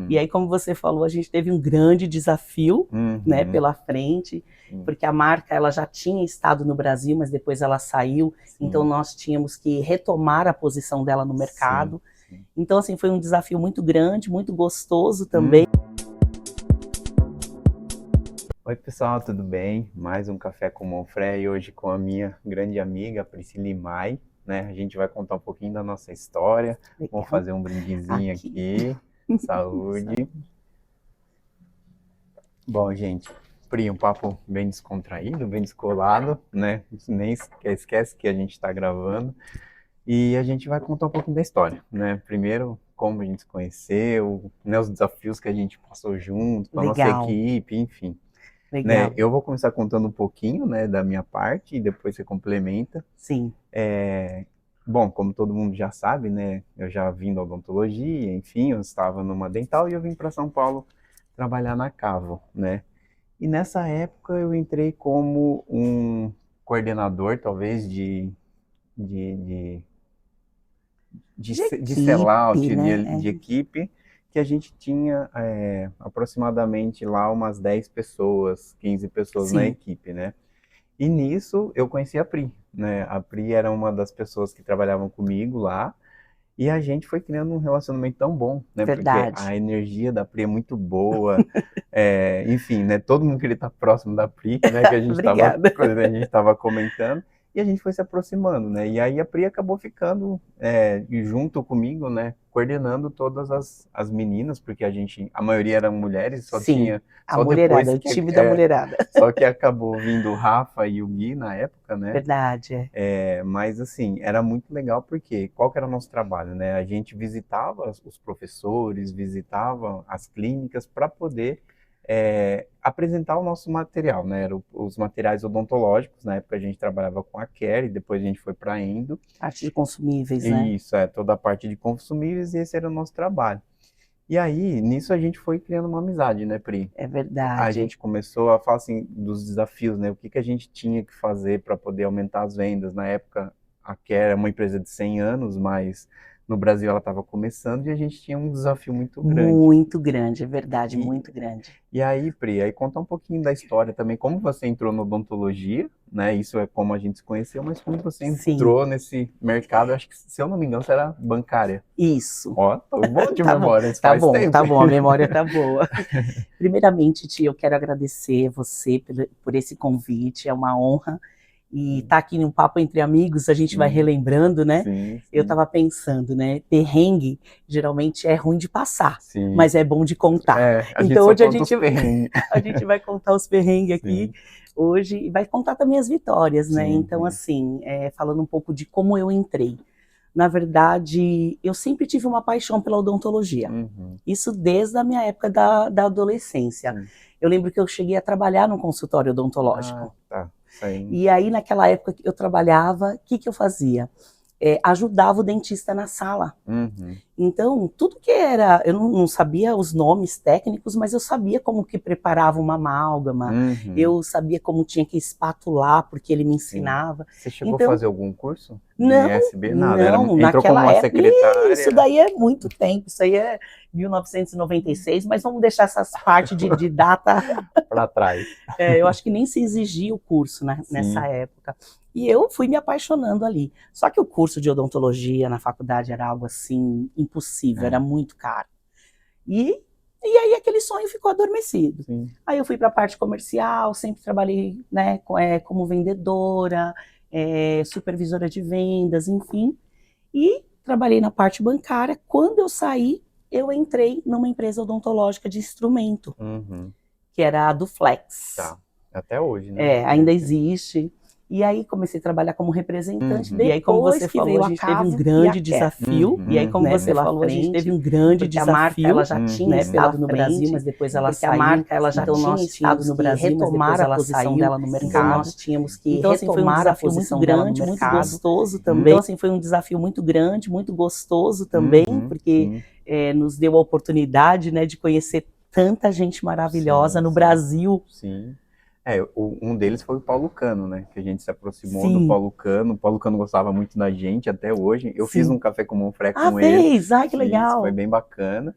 E aí, como você falou, a gente teve um grande desafio, né, pela frente, porque a marca ela já tinha estado no Brasil, mas depois ela saiu, então nós tínhamos que retomar a posição dela no mercado. Então, assim, foi um desafio muito grande, muito gostoso também. Oi, pessoal, tudo bem? Mais um Café com Monfré e hoje com a minha grande amiga Priscila Imai, né? A gente vai contar um pouquinho da nossa história. Legal. Vamos fazer um brindezinho aqui. Saúde. Bom, gente, Pri, um papo bem descontraído, bem descolado, né? Nem esquece que a gente está gravando. E a gente vai contar um pouquinho da história, né? Primeiro, como a gente se conheceu, né? Os desafios que a gente passou junto, com a nossa equipe, enfim. Né? Eu vou começar contando um pouquinho, né, da minha parte e depois você complementa. Sim. Bom, como todo mundo já sabe, né, eu já vim da odontologia, enfim, eu estava numa dental e eu vim para São Paulo trabalhar na Cavo, né? E nessa época eu entrei como um coordenador, talvez, de sellout, né? de equipe, que a gente tinha aproximadamente lá umas 10 pessoas, 15 pessoas na equipe, né? E nisso eu conheci a Pri, né? A Pri era uma das pessoas que trabalhavam comigo lá, e a gente foi criando um relacionamento tão bom, né? Verdade. Porque a energia da Pri é muito boa, enfim, né? Todo mundo queria estar próximo da Pri, né? Que a gente estava comentando. E a gente foi se aproximando, né? E aí a Pri acabou ficando junto comigo, né? Coordenando todas as meninas, porque a maioria eram mulheres, só tinha... a mulherada, o time da mulherada. Só que acabou vindo o Rafa e o Gui na época, né? Verdade, Mas assim, era muito legal porque qual que era o nosso trabalho, né? A gente visitava os professores, visitava as clínicas para poder apresentar o nosso material, né? Eram os materiais odontológicos. Na época a gente trabalhava com a Care, depois a gente foi para a Endo. Parte de consumíveis, né? Isso, toda a parte de consumíveis, e esse era o nosso trabalho. E aí, nisso a gente foi criando uma amizade, né, Pri? É verdade. A gente começou a falar assim dos desafios, né? O que a gente tinha que fazer para poder aumentar as vendas. Na época, a Care é uma empresa de 100 anos, mas no Brasil ela estava começando e a gente tinha um desafio muito grande. Muito grande, é verdade, muito grande. E aí, Pri, aí conta um pouquinho da história também, como você entrou na odontologia, né? Isso é como a gente se conheceu, mas como você entrou nesse mercado, acho que, se eu não me engano, você era bancária. Isso. Ó, tô bom de memória, isso faz tempo. Tá bom, a memória tá boa. Primeiramente, tia, eu quero agradecer você por esse convite, é uma honra. E tá aqui num papo entre amigos, a gente vai relembrando, né? Sim. Eu tava pensando, né? Perrengue geralmente é ruim de passar, mas é bom de contar. Então hoje a gente vai contar os perrengues aqui hoje e vai contar também as vitórias, né? Então, assim, falando um pouco de como eu entrei. Na verdade, eu sempre tive uma paixão pela odontologia. Isso desde a minha época da adolescência. Eu lembro que eu cheguei a trabalhar num consultório odontológico. E aí, naquela época que eu trabalhava, o que eu fazia? Ajudava o dentista na sala. Então, tudo que era... Eu não sabia os nomes técnicos, mas eu sabia como que preparava uma amálgama. Eu sabia como tinha que espatular, porque ele me ensinava. Você chegou a fazer algum curso? Não, ISB? Nada. Não, entrou como uma secretária? Isso daí é muito tempo, isso aí é 1996, mas vamos deixar essas partes de data para trás. Eu acho que nem se exigia o curso, né, nessa época. E eu fui me apaixonando ali. Só que o curso de odontologia na faculdade era algo assim, impossível, era muito caro. E aí aquele sonho ficou adormecido. Aí eu fui para a parte comercial, sempre trabalhei, né, como vendedora, supervisora de vendas, enfim. E trabalhei na parte bancária. Quando eu saí, eu entrei numa empresa odontológica de instrumento, que era a Duflex. Tá. Até hoje, né? Ainda existe. E aí comecei a trabalhar como representante. E aí, como você falou, a gente teve um grande desafio. E aí, como você falou, a gente teve um grande desafio. A marca ela já tinha estado no Brasil, mas depois ela saiu. A marca ela já tinha estado no Brasil, mas depois ela saiu dela no mercado. Então nós tínhamos que retomar a posição dela no mercado. Muito gostoso também. Então assim, foi um desafio muito grande, muito gostoso também, porque nos deu a oportunidade, né, de conhecer tanta gente maravilhosa no Brasil. Um deles foi o Paulo Cano, né? Que a gente se aproximou do Paulo Cano. O Paulo Cano gostava muito da gente até hoje. Eu fiz um café com Monfré com ele. Ai, que legal! Isso, foi bem bacana.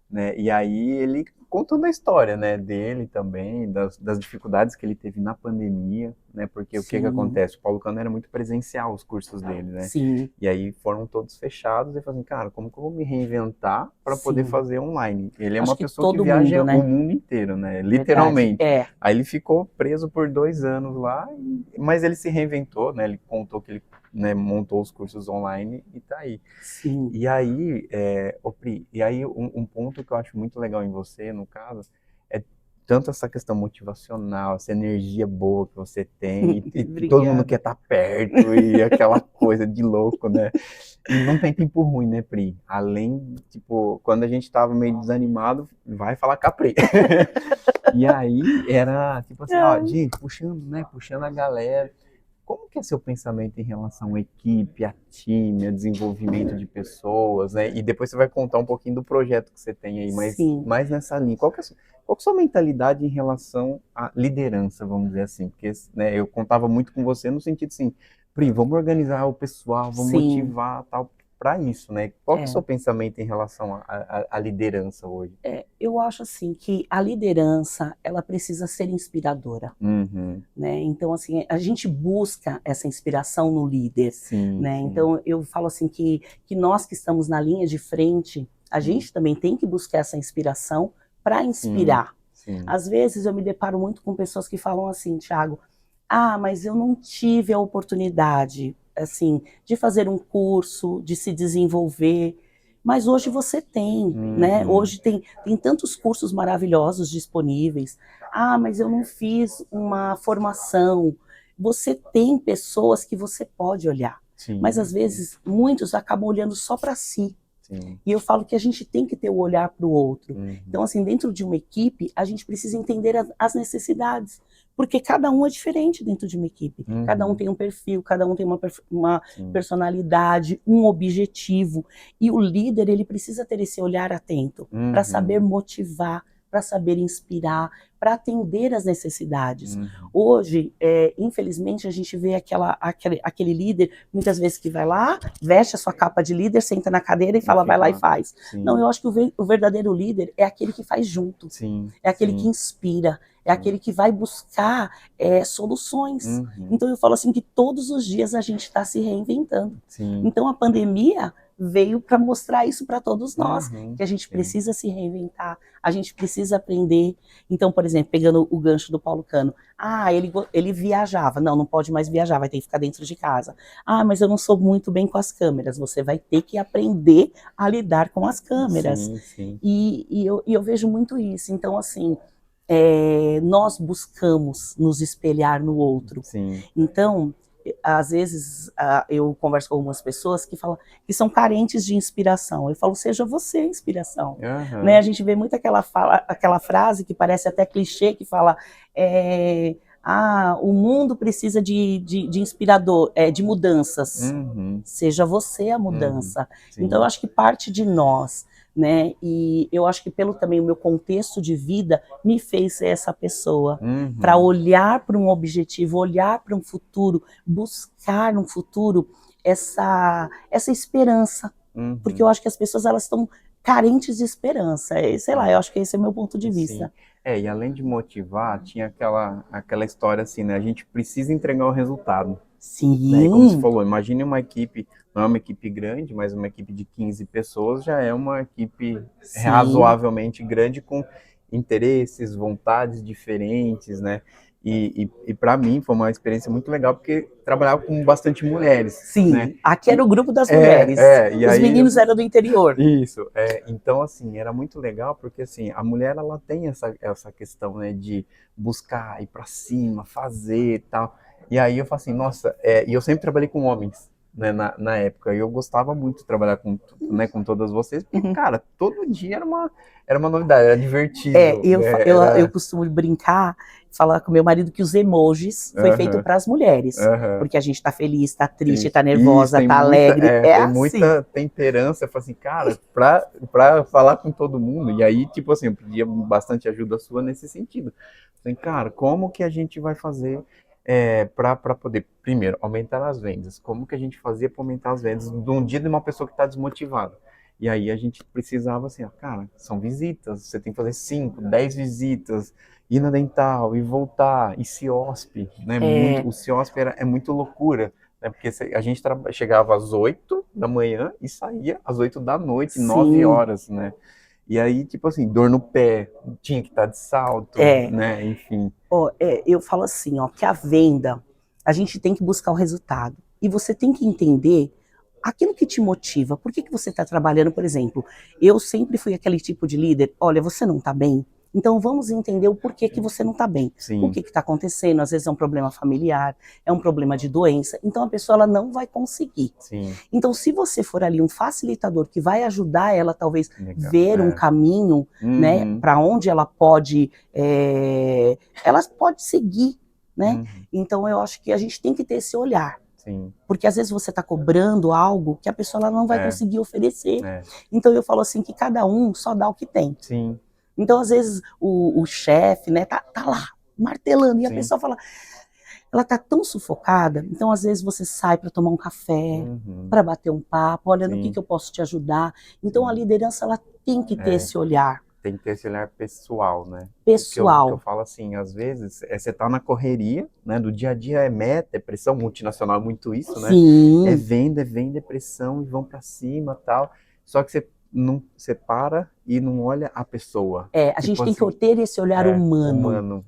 né? E aí ele contando a história, né, dele também, das dificuldades que ele teve na pandemia, né? Porque o que acontece? O Paulo Cano era muito presencial os cursos dele, né? Sim. E aí foram todos fechados e falando, cara, como que eu vou me reinventar para poder fazer online? Ele é uma pessoa que viaja o mundo inteiro, né? Literalmente. Aí ele ficou preso por 2 anos lá, mas ele se reinventou, né? Ele contou que ele, né, montou os cursos online e tá aí. Sim. E aí, Pri, um ponto que eu acho muito legal em você, no caso, é tanto essa questão motivacional, essa energia boa que você tem, e todo mundo quer estar perto, e aquela coisa de louco, né? E não tem tempo ruim, né, Pri? Além, tipo, quando a gente tava meio desanimado, vai falar com a Pri. E aí, era, tipo assim, ó, gente, puxando a galera. Como que é seu pensamento em relação à equipe, a time, a desenvolvimento de pessoas, né? E depois você vai contar um pouquinho do projeto que você tem aí, mas mais nessa linha. Qual que é a sua mentalidade em relação à liderança, vamos dizer assim? Porque, né, eu contava muito com você no sentido assim, Pri, vamos organizar o pessoal, vamos motivar tal para isso, né? Qual que é o seu pensamento em relação à liderança hoje? Eu acho assim que a liderança, ela precisa ser inspiradora, né? Então assim, a gente busca essa inspiração no líder, né? Então eu falo assim que nós que estamos na linha de frente, a gente também tem que buscar essa inspiração para inspirar. Às vezes eu me deparo muito com pessoas que falam assim, Thiago, mas eu não tive a oportunidade, assim, de fazer um curso, de se desenvolver. Mas hoje você tem, né? Hoje tem tantos cursos maravilhosos disponíveis. Mas eu não fiz uma formação. Você tem pessoas que você pode olhar. Mas às vezes muitos acabam olhando só para si. E eu falo que a gente tem que ter o olhar para o outro. Então, assim, dentro de uma equipe, a gente precisa entender as necessidades. Porque cada um é diferente dentro de uma equipe. Cada um tem um perfil, cada um tem uma personalidade, um objetivo. E o líder, ele precisa ter esse olhar atento para saber motivar, para saber inspirar, para atender às necessidades. Hoje, infelizmente, a gente vê aquele líder, muitas vezes que vai lá, veste a sua capa de líder, senta na cadeira e fala, vai lá e faz. Não, eu acho que o verdadeiro líder é aquele que faz junto, é aquele que inspira, é aquele que vai buscar soluções. Então eu falo assim que todos os dias a gente está se reinventando. Então a pandemia veio para mostrar isso para todos nós, que a gente precisa se reinventar, a gente precisa aprender. Então, por exemplo, pegando o gancho do Paulo Cano, ele viajava, não pode mais viajar, vai ter que ficar dentro de casa. Mas eu não sou muito bem com as câmeras, você vai ter que aprender a lidar com as câmeras. E eu vejo muito isso, então assim, nós buscamos nos espelhar no outro. Então, às vezes eu converso com algumas pessoas que falam que são carentes de inspiração. Eu falo, seja você a inspiração. Né? A gente vê muito aquela frase que parece até clichê, que fala o mundo precisa de inspirador, de mudanças. Seja você a mudança. Então eu acho que parte de nós, né? E eu acho que pelo também o meu contexto de vida me fez ser essa pessoa, para olhar para um objetivo, olhar para um futuro, buscar no futuro essa esperança, porque eu acho que as pessoas elas estão carentes de esperança, sei lá, eu acho que esse é o meu ponto de vista. E além de motivar, tinha aquela história assim, né? A gente precisa entregar o resultado. Né? E como você falou, imagine uma equipe, não é uma equipe grande, mas uma equipe de 15 pessoas já é uma equipe razoavelmente grande, com interesses, vontades diferentes, né? E para mim foi uma experiência muito legal, porque trabalhava com bastante mulheres. Né? Aqui era o grupo das mulheres, os meninos eram do interior. Isso, então assim, era muito legal, porque assim, a mulher ela tem essa questão, né, de buscar, ir para cima, fazer e tal. E aí eu falo assim, nossa, e eu sempre trabalhei com homens, né, na época, e eu gostava muito de trabalhar com todas vocês, porque, cara, todo dia era uma novidade, era divertido. Eu costumo brincar, falar com meu marido que os emojis foi feito para as mulheres, porque a gente tá feliz, tá triste, tá nervosa, tá alegre, tem assim. muita temperança, eu falo assim, cara, pra falar com todo mundo, e aí, tipo assim, eu pedia bastante ajuda sua nesse sentido. Assim, cara, como que a gente vai fazer para poder, primeiro, aumentar as vendas? Como que a gente fazia para aumentar as vendas de um dia de uma pessoa que está desmotivada? E aí a gente precisava assim, cara, são visitas, você tem que fazer 5, 10 visitas, ir na dental e voltar, e CIOSP, né? O CIOSP é muito loucura, né? Porque a gente chegava às 8 da manhã e saía às 8 da noite, 9 horas, né? E aí, tipo assim, dor no pé, tinha que estar de salto, né? Enfim. Eu falo assim, ó, que a venda, a gente tem que buscar o resultado. E você tem que entender aquilo que te motiva. Por que você está trabalhando, por exemplo? Eu sempre fui aquele tipo de líder, olha, você não está bem? Então vamos entender o porquê que você não está bem. Sim. O que está acontecendo? Às vezes é um problema familiar, é um problema de doença. Então a pessoa ela não vai conseguir. Sim. Então se você for ali um facilitador que vai ajudar ela talvez ver um caminho, né, para onde ela pode seguir, né? Então eu acho que a gente tem que ter esse olhar. Sim. Porque às vezes você está cobrando algo que a pessoa ela não vai conseguir oferecer. Então eu falo assim que cada um só dá o que tem. Sim. Então às vezes o chefe, né, tá lá martelando e a pessoa fala, ela tá tão sufocada. Então às vezes você sai para tomar um café, para bater um papo, olha no que eu posso te ajudar. Então a liderança ela tem que ter esse olhar. Tem que ter esse olhar pessoal, né? Pessoal. Que eu falo assim, às vezes, você tá na correria, né? Do dia a dia é meta, é pressão multinacional, é muito isso, né? Sim. É venda, é pressão, e vão pra cima e tal. Só que você para e não olha a pessoa. A gente tem que ter esse olhar humano.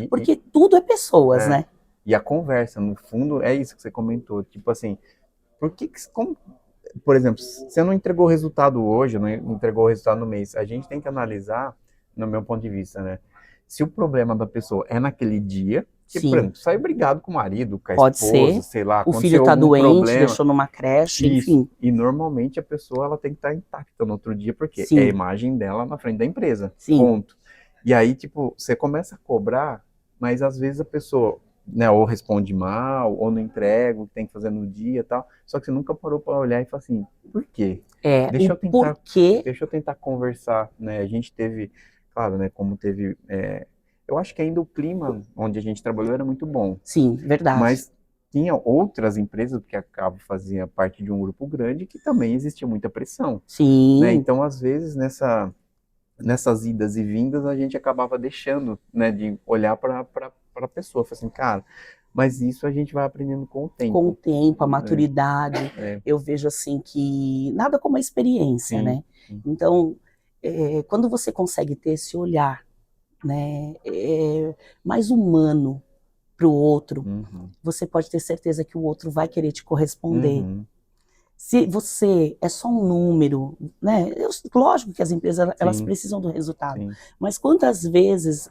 Porque tudo é pessoas, né? E a conversa, no fundo, é isso que você comentou. Tipo assim, por exemplo, você não entregou o resultado hoje, não entregou o resultado no mês, a gente tem que analisar, no meu ponto de vista, né? Se o problema da pessoa é naquele dia, que, por exemplo, saiu brigado com o marido, com a Pode esposa, ser. sei lá, o filho tá doente, deixou numa creche, enfim. E normalmente a pessoa ela tem que estar intacta no outro dia, porque é a imagem dela na frente da empresa. Ponto. E aí, tipo, você começa a cobrar, mas às vezes a pessoa, né, ou responde mal, ou não entrega o que tem que fazer no dia e tal, só que você nunca parou para olhar e falar assim, por quê? Deixa eu tentar conversar, né? A gente teve, claro, né, como teve, eu acho que ainda o clima onde a gente trabalhou era muito bom. Sim, verdade. Mas tinha outras empresas, porque a Cabo fazia parte de um grupo grande, que também existia muita pressão. Sim. Né? Então, às vezes, nessas idas e vindas, a gente acabava deixando, né, de olhar para a pessoa. Falar assim, cara, mas isso a gente vai aprendendo com o tempo. Com o tempo, a maturidade. Eu vejo assim que nada como a experiência, né? Então, quando você consegue ter esse olhar, né, mais humano para o outro, você pode ter certeza que o outro vai querer te corresponder. Se você é só um número, né? Lógico que as empresas elas precisam do resultado, mas quantas vezes,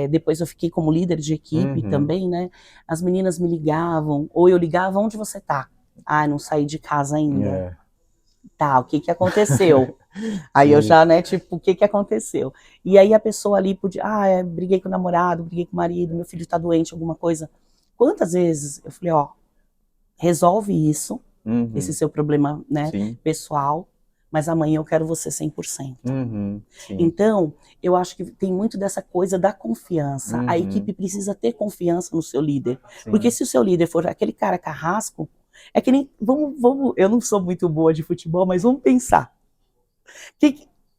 depois eu fiquei como líder de equipe também, né? As meninas me ligavam, ou eu ligava, onde você tá? Ah, não saí de casa ainda. Tá, o que aconteceu? Aí eu já, né, tipo, o que aconteceu? E aí a pessoa ali podia, briguei com o namorado, briguei com o marido, meu filho tá doente, alguma coisa. Quantas vezes eu falei, resolve isso, esse seu problema, né, pessoal, mas amanhã eu quero você 100%. Então, eu acho que tem muito dessa coisa da confiança. A equipe precisa ter confiança no seu líder. Porque se o seu líder for aquele cara carrasco, é que nem, eu não sou muito boa de futebol, mas vamos pensar.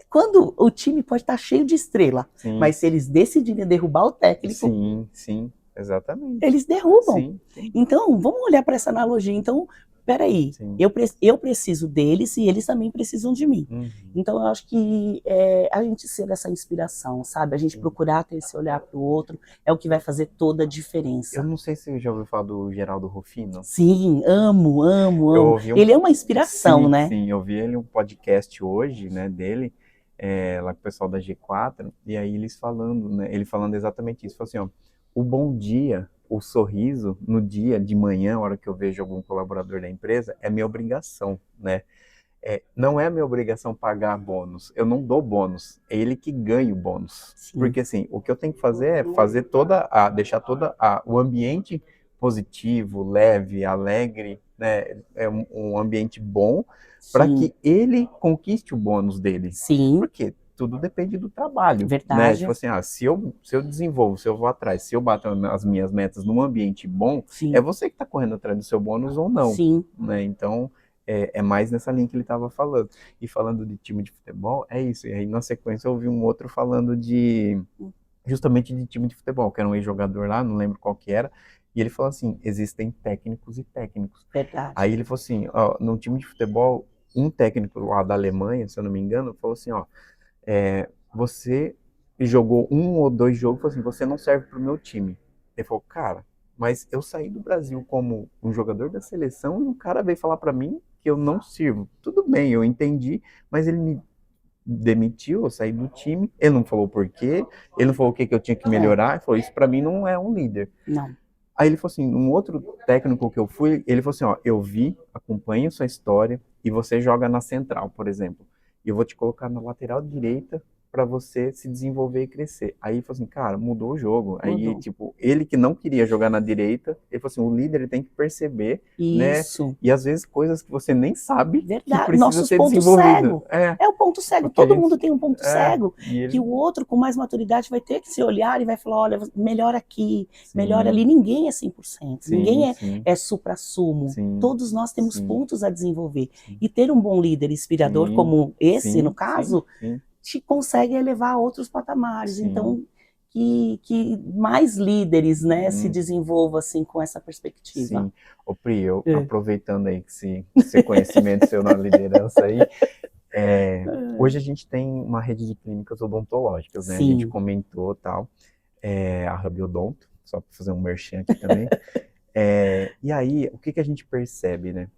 Quando o time pode estar cheio de estrela, mas se eles decidirem derrubar o técnico... Sim, exatamente. Eles derrubam. Então, vamos olhar para essa analogia. Então, peraí, eu preciso deles e eles também precisam de mim. Então, eu acho que a gente ser essa inspiração, sabe? A gente procurar ter esse olhar para o outro é o que vai fazer toda a diferença. Eu não sei se você já ouviu falar do Geraldo Rufino. Sim, amo. Ele é uma inspiração, né? Sim, eu vi ele um podcast hoje, né, dele, lá com o pessoal da G4, e aí eles falando, né, ele falando exatamente isso, falou assim, ó, o bom dia, o sorriso no dia de manhã, a hora que eu vejo algum colaborador da empresa, é minha obrigação, né? Não é minha obrigação pagar bônus, eu não dou bônus, é ele que ganha o bônus. Porque assim, o que eu tenho que fazer é fazer deixar o ambiente positivo, leve, alegre, né? É um ambiente bom para que ele conquiste o bônus dele. Porque tudo depende do trabalho. Verdade. Né? Tipo assim, se eu desenvolvo, se eu vou atrás, se eu bato as minhas metas num ambiente bom, é você que está correndo atrás do seu bônus ou não. Né? Então, é mais nessa linha que ele estava falando. E falando de time de futebol, é isso. E aí, na sequência, eu ouvi um outro falando justamente de time de futebol, que era um ex-jogador lá, não lembro qual que era, e ele falou assim, existem técnicos e técnicos. Verdade. Aí ele falou assim, ó, num time de futebol, um técnico lá da Alemanha, se eu não me engano, falou assim, ó, você jogou 1 ou 2 jogos, falou assim, você não serve pro meu time. Ele falou, cara, mas eu saí do Brasil como um jogador da seleção e um cara veio falar pra mim que eu não sirvo. Tudo bem, eu entendi, mas ele me demitiu, eu saí do time, ele não falou por quê, ele não falou o que eu tinha que melhorar, ele falou, isso pra mim não é um líder. Não. Aí ele falou assim, um outro técnico que eu fui, ele falou assim, ó, eu acompanho sua história e você joga na central, por exemplo, e eu vou te colocar na lateral direita para você se desenvolver e crescer. Aí ele falou assim, cara, mudou o jogo. Aí, tipo, ele que não queria jogar na direita, ele falou assim, o líder ele tem que perceber, isso, né? E às vezes coisas que você nem sabe verdade. Que precisa Nossos ser pontos desenvolvido. Cego. É o ponto cego. Porque Todo mundo tem um ponto cego. Ele... Que o outro, com mais maturidade, vai ter que se olhar e vai falar, olha, melhor aqui, melhor ali. Ninguém é 100%. Ninguém é supra-sumo. Todos nós temos pontos a desenvolver. E ter um bom líder inspirador como esse, no caso... te consegue elevar a outros patamares. Então, que mais líderes, né, se desenvolvam assim com essa perspectiva. Sim. Ô Pri, aproveitando aí que esse conhecimento seu na liderança aí, hoje a gente tem uma rede de clínicas odontológicas, né? A gente comentou tal, a Hub Odonto, só para fazer um merchan aqui também. E aí, o que a gente percebe, né?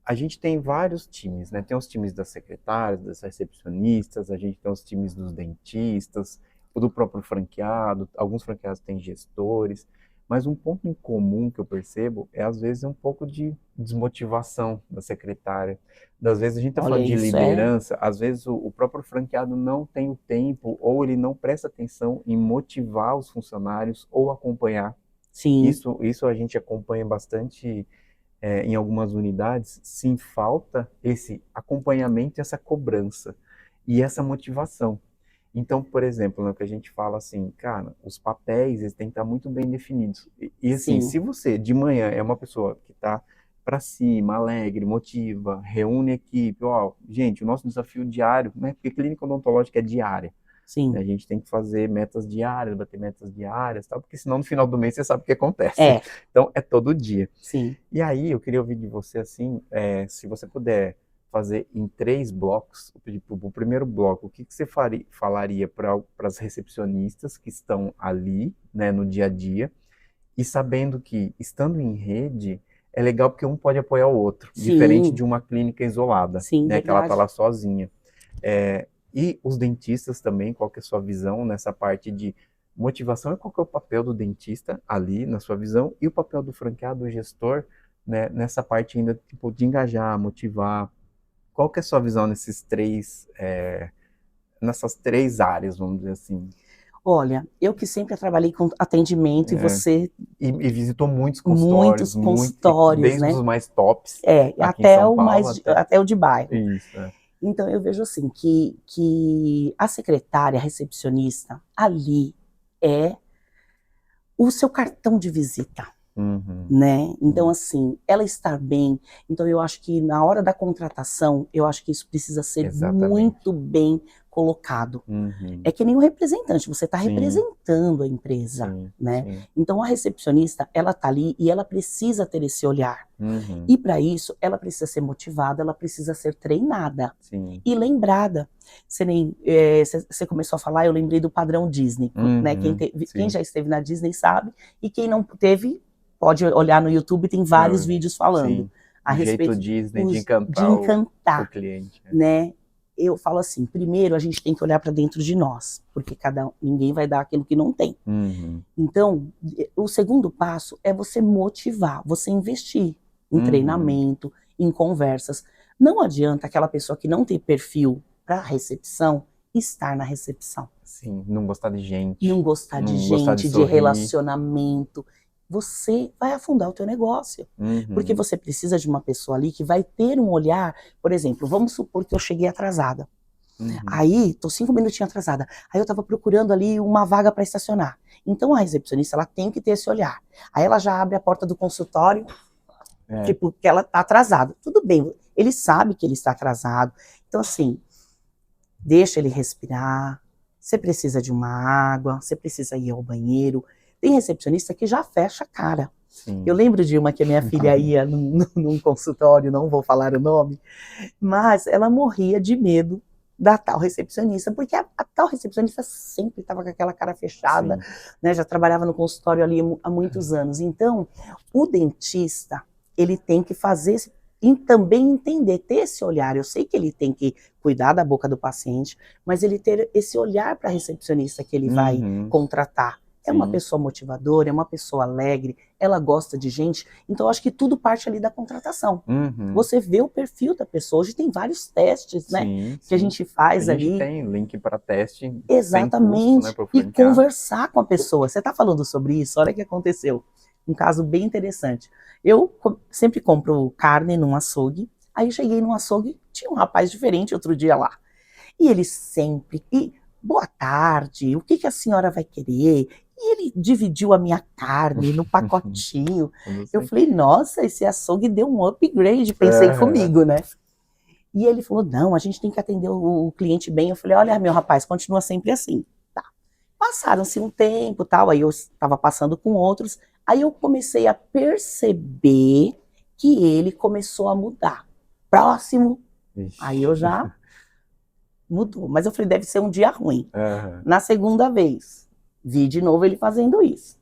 A gente tem vários times, né? Tem os times das secretárias, das recepcionistas, a gente tem os times dos dentistas, o do próprio franqueado, alguns franqueados têm gestores, mas um ponto em comum que eu percebo é, às vezes, um pouco de desmotivação da secretária. Às vezes a gente está falando de liderança, às vezes o próprio franqueado não tem o tempo ou ele não presta atenção em motivar os funcionários ou acompanhar. Sim. Isso a gente acompanha bastante... em algumas unidades, sim, falta esse acompanhamento, essa cobrança e essa motivação. Então, por exemplo, no que a gente fala assim, cara, os papéis eles têm que estar muito bem definidos. E assim, se você de manhã é uma pessoa que está para cima, alegre, motiva, reúne equipe, gente, o nosso desafio diário, né, porque clínica odontológica é diária. Sim. A gente tem que fazer metas diárias, bater metas diárias, tal, porque senão no final do mês você sabe o que acontece. Então é todo dia. Sim. E aí eu queria ouvir de você assim, se você puder fazer em 3 blocos, o primeiro bloco, o que você falaria para as recepcionistas que estão ali, né, no dia a dia, e sabendo que estando em rede é legal porque um pode apoiar o outro, diferente de uma clínica isolada, né, que ela está lá sozinha. E os dentistas também, qual que é a sua visão nessa parte de motivação e qual que é o papel do dentista ali, na sua visão, e o papel do franqueado, do gestor, né, nessa parte ainda tipo, de engajar, motivar. Qual que é a sua visão nessas 3 áreas, vamos dizer assim? Olha, eu que sempre trabalhei com atendimento e você... E visitou muitos consultórios. Muitos consultórios, desde né? Os mais tops. Até o de bairro. Isso, Então, eu vejo assim, que a secretária, a recepcionista, ali é o seu cartão de visita, né? Então, assim, ela estar bem. Então, eu acho que na hora da contratação, eu acho que isso precisa ser muito bem colocado. É que nem um representante, você está representando a empresa, né? Então, a recepcionista, ela está ali e ela precisa ter esse olhar. E para isso, ela precisa ser motivada, ela precisa ser treinada e lembrada. Você começou a falar, eu lembrei do padrão Disney, né? Quem já esteve na Disney sabe, e quem não teve, pode olhar no YouTube, tem vários vídeos falando a respeito jeito Disney de encantar o cliente, né? Eu falo assim, primeiro a gente tem que olhar para dentro de nós, porque ninguém vai dar aquilo que não tem. Então, o segundo passo é você motivar, você investir em treinamento, em conversas. Não adianta aquela pessoa que não tem perfil para recepção estar na recepção. Sim, não gostar de gente. Não gostar de gente, de relacionamento. Você vai afundar o teu negócio. Porque você precisa de uma pessoa ali que vai ter um olhar, por exemplo, vamos supor que eu cheguei atrasada. Aí, tô 5 minutinhos atrasada. Aí eu tava procurando ali uma vaga para estacionar. Então a recepcionista, ela tem que ter esse olhar. Aí ela já abre a porta do consultório, Tipo, que ela tá atrasada. Tudo bem, ele sabe que ele está atrasado. Então, assim, deixa ele respirar. Você precisa de uma água, você precisa ir ao banheiro. Tem recepcionista que já fecha a cara. Sim. Eu lembro de uma que a minha filha ia num consultório, não vou falar o nome, mas ela morria de medo da tal recepcionista, porque a tal recepcionista sempre estava com aquela cara fechada, né? Já trabalhava no consultório ali há muitos anos. Então, o dentista, ele tem que fazer e também entender, ter esse olhar. Eu sei que ele tem que cuidar da boca do paciente, mas ele ter esse olhar para a recepcionista que ele vai contratar. É uma pessoa motivadora, é uma pessoa alegre, ela gosta de gente, então eu acho que tudo parte ali da contratação. Você vê o perfil da pessoa, hoje tem vários testes, né, que a gente faz ali. A gente tem link para teste. Exatamente, sem custo, né, e conversar com a pessoa. Você está falando sobre isso, olha o que aconteceu. Um caso bem interessante. Eu sempre compro carne num açougue, aí eu cheguei num açougue, tinha um rapaz diferente outro dia lá. E ele sempre, boa tarde, o que a senhora vai querer? E ele dividiu a minha carne no pacotinho. Eu falei, nossa, esse açougue deu um upgrade, pensei comigo, né? E ele falou, não, a gente tem que atender o cliente bem. Eu falei, olha, meu rapaz, continua sempre assim. Tá. Passaram-se um tempo, tal, aí eu estava passando com outros, aí eu comecei a perceber que ele começou a mudar. Próximo, aí eu já mudou. Mas eu falei, deve ser um dia ruim. Na segunda vez, vi de novo ele fazendo isso.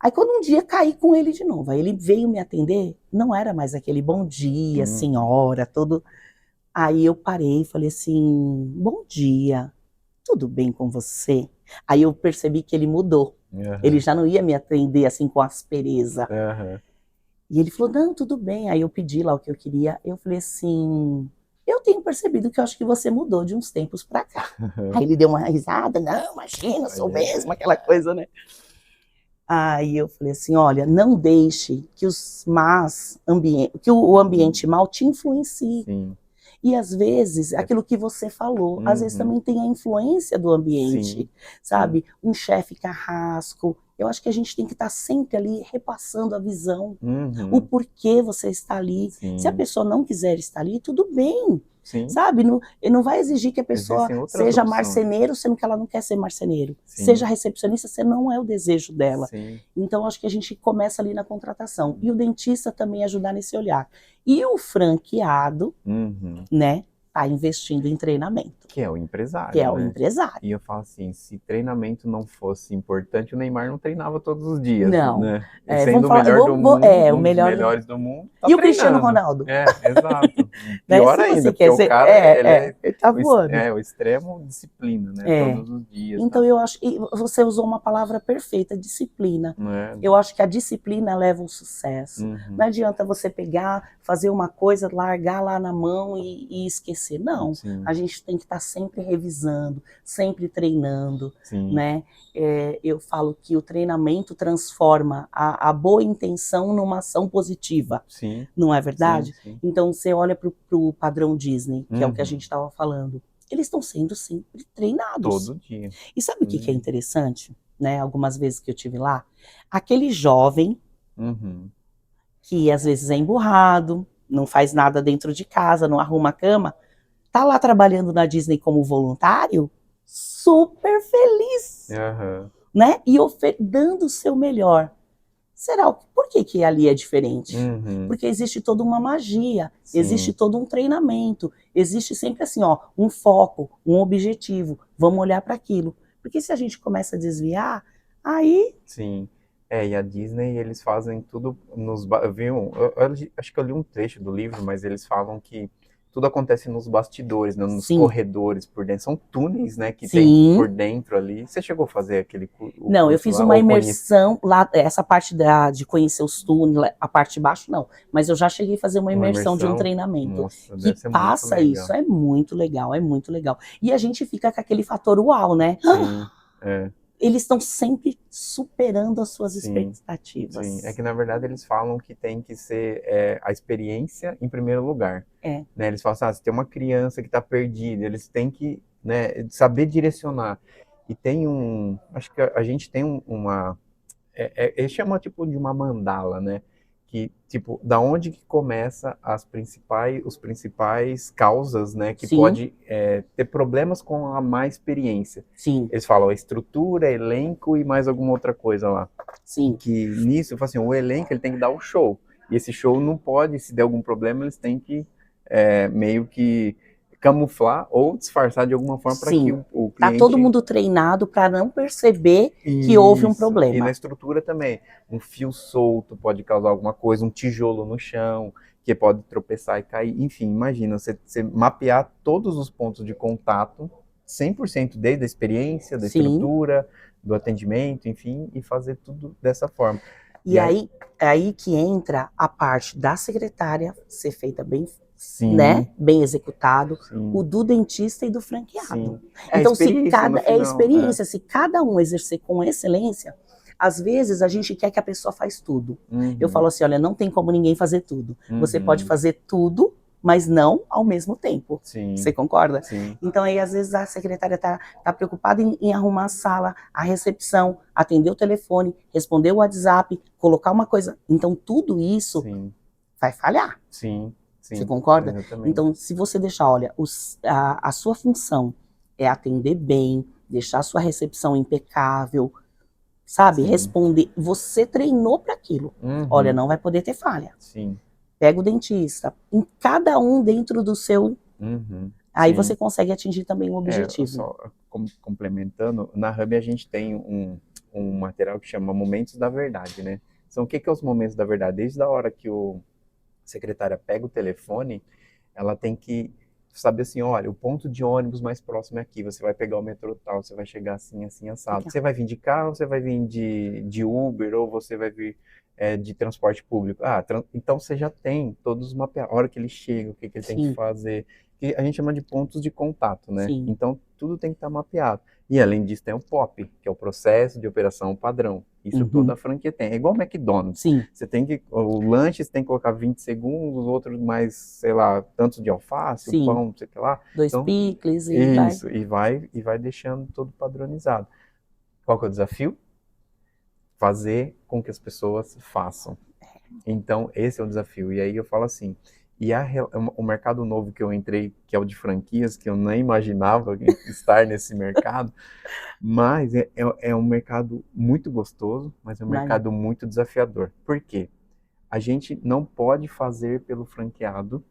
Aí quando um dia caí com ele de novo, aí ele veio me atender, não era mais aquele bom dia, senhora, todo... Aí eu parei e falei assim, bom dia, tudo bem com você? Aí eu percebi que ele mudou. Ele já não ia me atender assim com aspereza. E ele falou, não, tudo bem. Aí eu pedi lá o que eu queria. Eu falei assim, eu tenho percebido que eu acho que você mudou de uns tempos pra cá. Aí ele deu uma risada, não, imagina, sou mesmo, aquela coisa, né? Aí eu falei assim, olha, não deixe que o ambiente mal te influencie. E às vezes, aquilo que você falou, às vezes também tem a influência do ambiente, sabe? Um chefe carrasco. Eu acho que a gente tem que estar sempre ali repassando a visão, o porquê você está ali. Se a pessoa não quiser estar ali, tudo bem, sabe? Não vai exigir que a pessoa seja marceneiro, sendo que ela não quer ser marceneiro. Seja recepcionista, você não é o desejo dela. Então, acho que a gente começa ali na contratação. E o dentista também ajudar nesse olhar. E o franqueado, né, tá investindo em treinamento. Que é o empresário, Que é o né? empresário. E eu falo assim, se treinamento não fosse importante, o Neymar não treinava todos os dias, não. né? Sendo o melhor do mundo, o melhor dos melhores do mundo, tá e treinando. o Cristiano Ronaldo? Exato. Pior ainda, porque o cara, ele tá voando. O extremo disciplina, né? Todos os dias. Então eu acho que você usou uma palavra perfeita, disciplina. Eu acho que a disciplina leva ao sucesso. Não adianta você pegar, fazer uma coisa, largar lá na mão e esquecer. Não, a gente tem que estar sempre revisando, sempre treinando, né? Eu falo que o treinamento transforma a boa intenção numa ação positiva. Não é verdade? Então você olha para o padrão Disney, que é o que a gente estava falando. Eles estão sendo sempre treinados. Todo dia. E sabe o que é interessante? Né? Algumas vezes que eu estive lá, aquele jovem que às vezes é emburrado, não faz nada dentro de casa, não arruma a cama, tá lá trabalhando na Disney como voluntário, super feliz, né? E dando o seu melhor. Por que ali é diferente? Porque existe toda uma magia, existe todo um treinamento, existe sempre assim, ó, um foco, um objetivo, vamos olhar para aquilo. Porque se a gente começa a desviar, aí... E a Disney, eles fazem tudo acho que eu li um trecho do livro, mas eles falam que tudo acontece nos bastidores, né, nos corredores por dentro. São túneis, né, que tem por dentro ali. Você chegou a fazer aquele Não, eu fiz uma imersão lá, essa parte de conhecer os túneis, a parte de baixo não, mas eu já cheguei a fazer uma imersão de um treinamento. Nossa, que passa isso, é muito legal, é muito legal. E a gente fica com aquele fator uau, né? Eles estão sempre superando as suas expectativas. É que, na verdade, eles falam que tem que ser a experiência em primeiro lugar. Né? Eles falam assim, se tem uma criança que está perdida, eles têm que, né, saber direcionar. E tem acho que a gente tem uma... eles chamam tipo de uma mandala, né? que, tipo, da onde que começa os principais causas, né, que pode ter problemas com a má experiência. Sim. Eles falam estrutura, elenco e mais alguma outra coisa lá. Sim. Que nisso, eu falo assim, o elenco ele tem que dar o show. E esse show não pode, se der algum problema, eles têm que meio que camuflar ou disfarçar de alguma forma para que o cliente... Tá todo mundo treinado para não perceber que houve um problema. E na estrutura também. Um fio solto pode causar alguma coisa, um tijolo no chão, que pode tropeçar e cair. Enfim, imagina, você mapear todos os pontos de contato, 100% desde a experiência, da estrutura, do atendimento, enfim, e fazer tudo dessa forma. E aí que entra a parte da secretária ser feita bem, né, bem executado, o do dentista e do franqueado. Então, se cada experiência, se cada um exercer com excelência, às vezes a gente quer que a pessoa faz tudo. Eu falo assim, olha, não tem como ninguém fazer tudo. Você pode fazer tudo, mas não ao mesmo tempo. Você concorda? Então aí às vezes a secretária tá preocupada em arrumar a sala, a recepção, atender o telefone, responder o WhatsApp, colocar uma coisa. Então tudo isso vai falhar. Você concorda? Exatamente. Então se você deixar, olha, a sua função é atender bem, deixar a sua recepção impecável, sabe? Responder. Você treinou para aquilo. Olha, não vai poder ter falha. Pega o dentista, em cada um dentro do seu... Aí você consegue atingir também o objetivo. Só complementando, na Hub a gente tem um material que chama Momentos da Verdade, né? Então, o que é os Momentos da Verdade? Desde a hora que a secretária pega o telefone, ela tem que saber assim, olha, o ponto de ônibus mais próximo é aqui, você vai pegar o metrô tal, você vai chegar assim, assim, assado. Você vai vir de carro, você vai vir de Uber, ou você vai vir de transporte público. Então você já tem todos os mapeados, a hora que ele chega, o que ele tem que fazer, que a gente chama de pontos de contato, né? Então tudo tem que estar mapeado. E além disso tem o POP, que é o processo de operação padrão. Isso toda a franquia tem. É igual o McDonald's. Você tem que, o lanche você tem que colocar 20 segundos, os outros mais, sei lá, tantos de alface, o pão, não sei o que lá. 2 picles e isso, vai. E vai deixando tudo padronizado. Qual que é o desafio? Fazer com que as pessoas façam. Então, esse é o desafio. E aí eu falo assim, o mercado novo que eu entrei, que é o de franquias, que eu nem imaginava estar nesse mercado, mas é um mercado muito gostoso, mas é um mercado muito desafiador. Por quê? A gente não pode fazer pelo franqueado,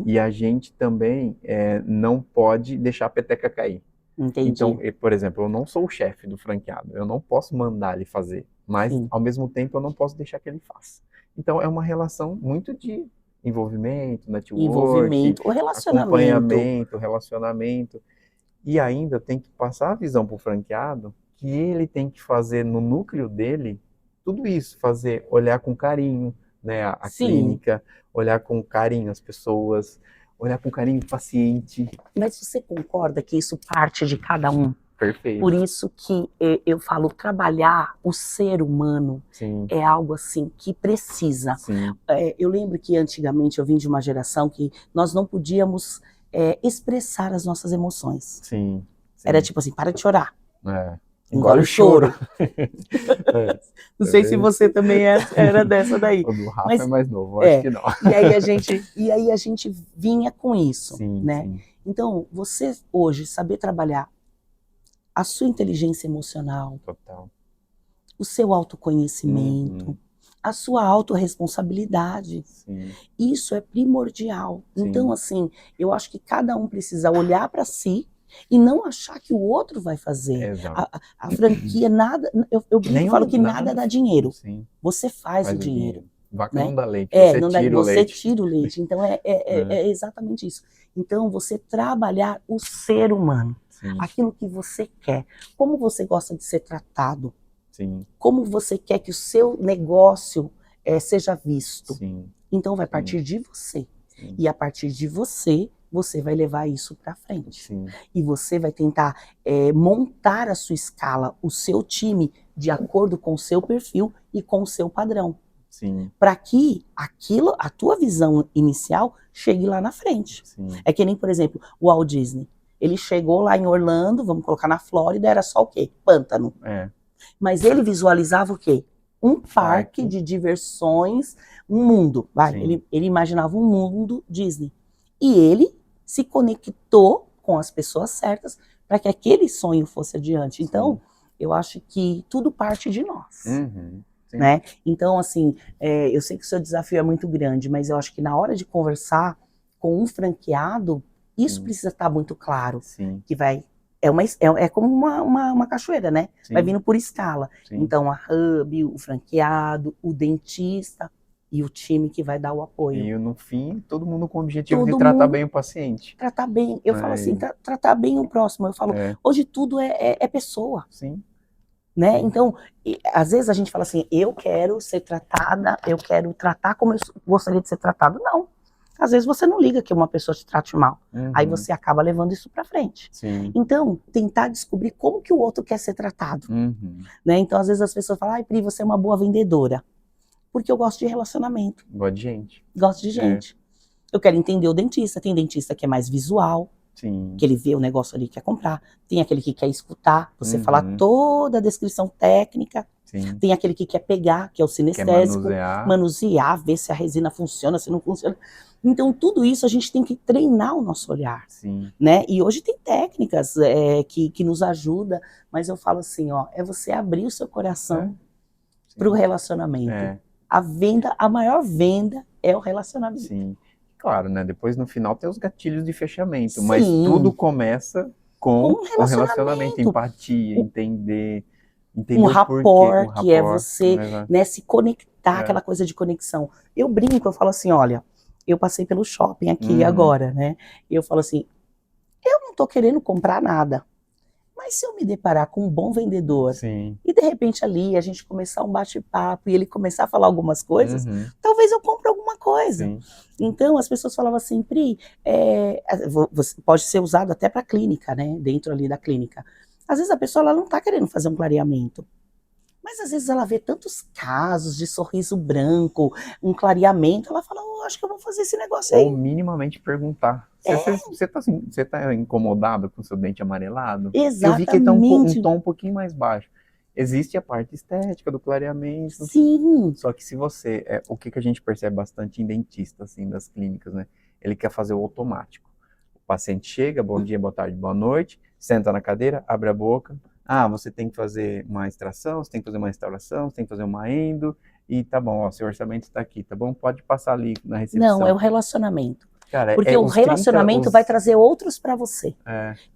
e a gente também não pode deixar a peteca cair. Entendi. Então, por exemplo, eu não sou o chefe do franqueado, eu não posso mandar ele fazer, mas ao mesmo tempo eu não posso deixar que ele faça. Então é uma relação muito de envolvimento, network, o acompanhamento, relacionamento, e ainda tem que passar a visão para o franqueado que ele tem que fazer no núcleo dele tudo isso, olhar com carinho, né, a clínica, olhar com carinho as pessoas, olhar com carinho o paciente. Mas você concorda que isso parte de cada um? Perfeito. Por isso que eu falo, trabalhar o ser humano é algo assim que precisa. Eu lembro que antigamente eu vim de uma geração que nós não podíamos expressar as nossas emoções. Era tipo assim, para de chorar. Engole o choro. Não sei se você também era dessa daí. O do Rafa é mais novo, acho que não. E aí a gente vinha com isso, né? Então, você hoje saber trabalhar a sua inteligência emocional, o seu autoconhecimento, a sua autorresponsabilidade, isso é primordial. Então, assim, eu acho que cada um precisa olhar para si e não achar que o outro vai fazer. A franquia, nada, eu falo que nada dá dinheiro. Você faz o dinheiro. Vaca não dá leite, você tira o leite. Então é exatamente isso. Então você trabalhar o ser humano, aquilo que você quer, como você gosta de ser tratado, como você quer que o seu negócio seja visto. Então vai partir de você. E a partir de você, você vai levar isso para frente. E você vai tentar montar a sua escala, o seu time, de acordo com o seu perfil e com o seu padrão. Para que a tua visão inicial chegue lá na frente. É que nem, por exemplo, o Walt Disney. Ele chegou lá em Orlando, vamos colocar na Flórida, era só o quê? Pântano. Mas ele visualizava o quê? um parque de diversões, um mundo. Ele imaginava um mundo Disney. E ele se conectou com as pessoas certas para que aquele sonho fosse adiante. Então, eu acho que tudo parte de nós. Né? Então, assim, eu sei que o seu desafio é muito grande, mas eu acho que na hora de conversar com um franqueado, isso precisa estar muito claro. Que vai... É como uma cachoeira, né? Vai vindo por escala. Então, a hub, o franqueado, o dentista e o time que vai dar o apoio. E no fim, todo mundo com o objetivo de tratar bem o paciente. Tratar bem. Eu falo assim, tratar bem o próximo. Eu falo, hoje tudo é pessoa. Né? Então, às vezes a gente fala assim, eu quero ser tratada, eu quero tratar como eu gostaria de ser tratado. Não. Às vezes você não liga que uma pessoa te trate mal. Aí você acaba levando isso pra frente. Então, tentar descobrir como que o outro quer ser tratado. Né? Então, às vezes as pessoas falam, Pri, você é uma boa vendedora. Porque eu gosto de relacionamento. Gosto de gente. Gosto de gente. Eu quero entender o dentista. Tem dentista que é mais visual. Que ele vê o negócio ali e quer comprar. Tem aquele que quer escutar, você falar toda a descrição técnica. Tem aquele que quer pegar, que é o sinestésico, manusear, ver se a resina funciona, se não funciona. Então, tudo isso a gente tem que treinar o nosso olhar. Né? E hoje tem técnicas que nos ajudam, mas eu falo assim, ó, é você abrir o seu coração para o relacionamento. A maior venda é o relacionamento. Claro, né? Depois no final tem os gatilhos de fechamento, mas tudo começa com o relacionamento, empatia, entender um rapport, que é você, né, se conectar, aquela coisa de conexão. Eu brinco, eu falo assim, olha, eu passei pelo shopping aqui agora, né? E eu falo assim, eu não tô querendo comprar nada. Mas se eu me deparar com um bom vendedor e de repente ali a gente começar um bate-papo e ele começar a falar algumas coisas, talvez eu compre alguma coisa. Então as pessoas falavam assim, Pri, pode ser usado até para clínica, né? Dentro ali da clínica. Às vezes a pessoa ela não está querendo fazer um clareamento. Mas às vezes ela vê tantos casos de sorriso branco, um clareamento, ela fala, acho que eu vou fazer esse negócio aí. Ou minimamente perguntar. Você tá incomodado com o seu dente amarelado? Exatamente. Eu vi que ele tá um tom um pouquinho mais baixo. Existe a parte estética do clareamento. Só que se você... o que a gente percebe bastante em dentista, assim, das clínicas, né? Ele quer fazer o automático. O paciente chega, bom dia, boa tarde, boa noite, senta na cadeira, abre a boca. Você tem que fazer uma extração, você tem que fazer uma restauração, você tem que fazer uma endo, e tá bom, ó, seu orçamento está aqui, tá bom? Pode passar ali na recepção. Não, é o relacionamento. Cara, porque o relacionamento vai trazer outros para você.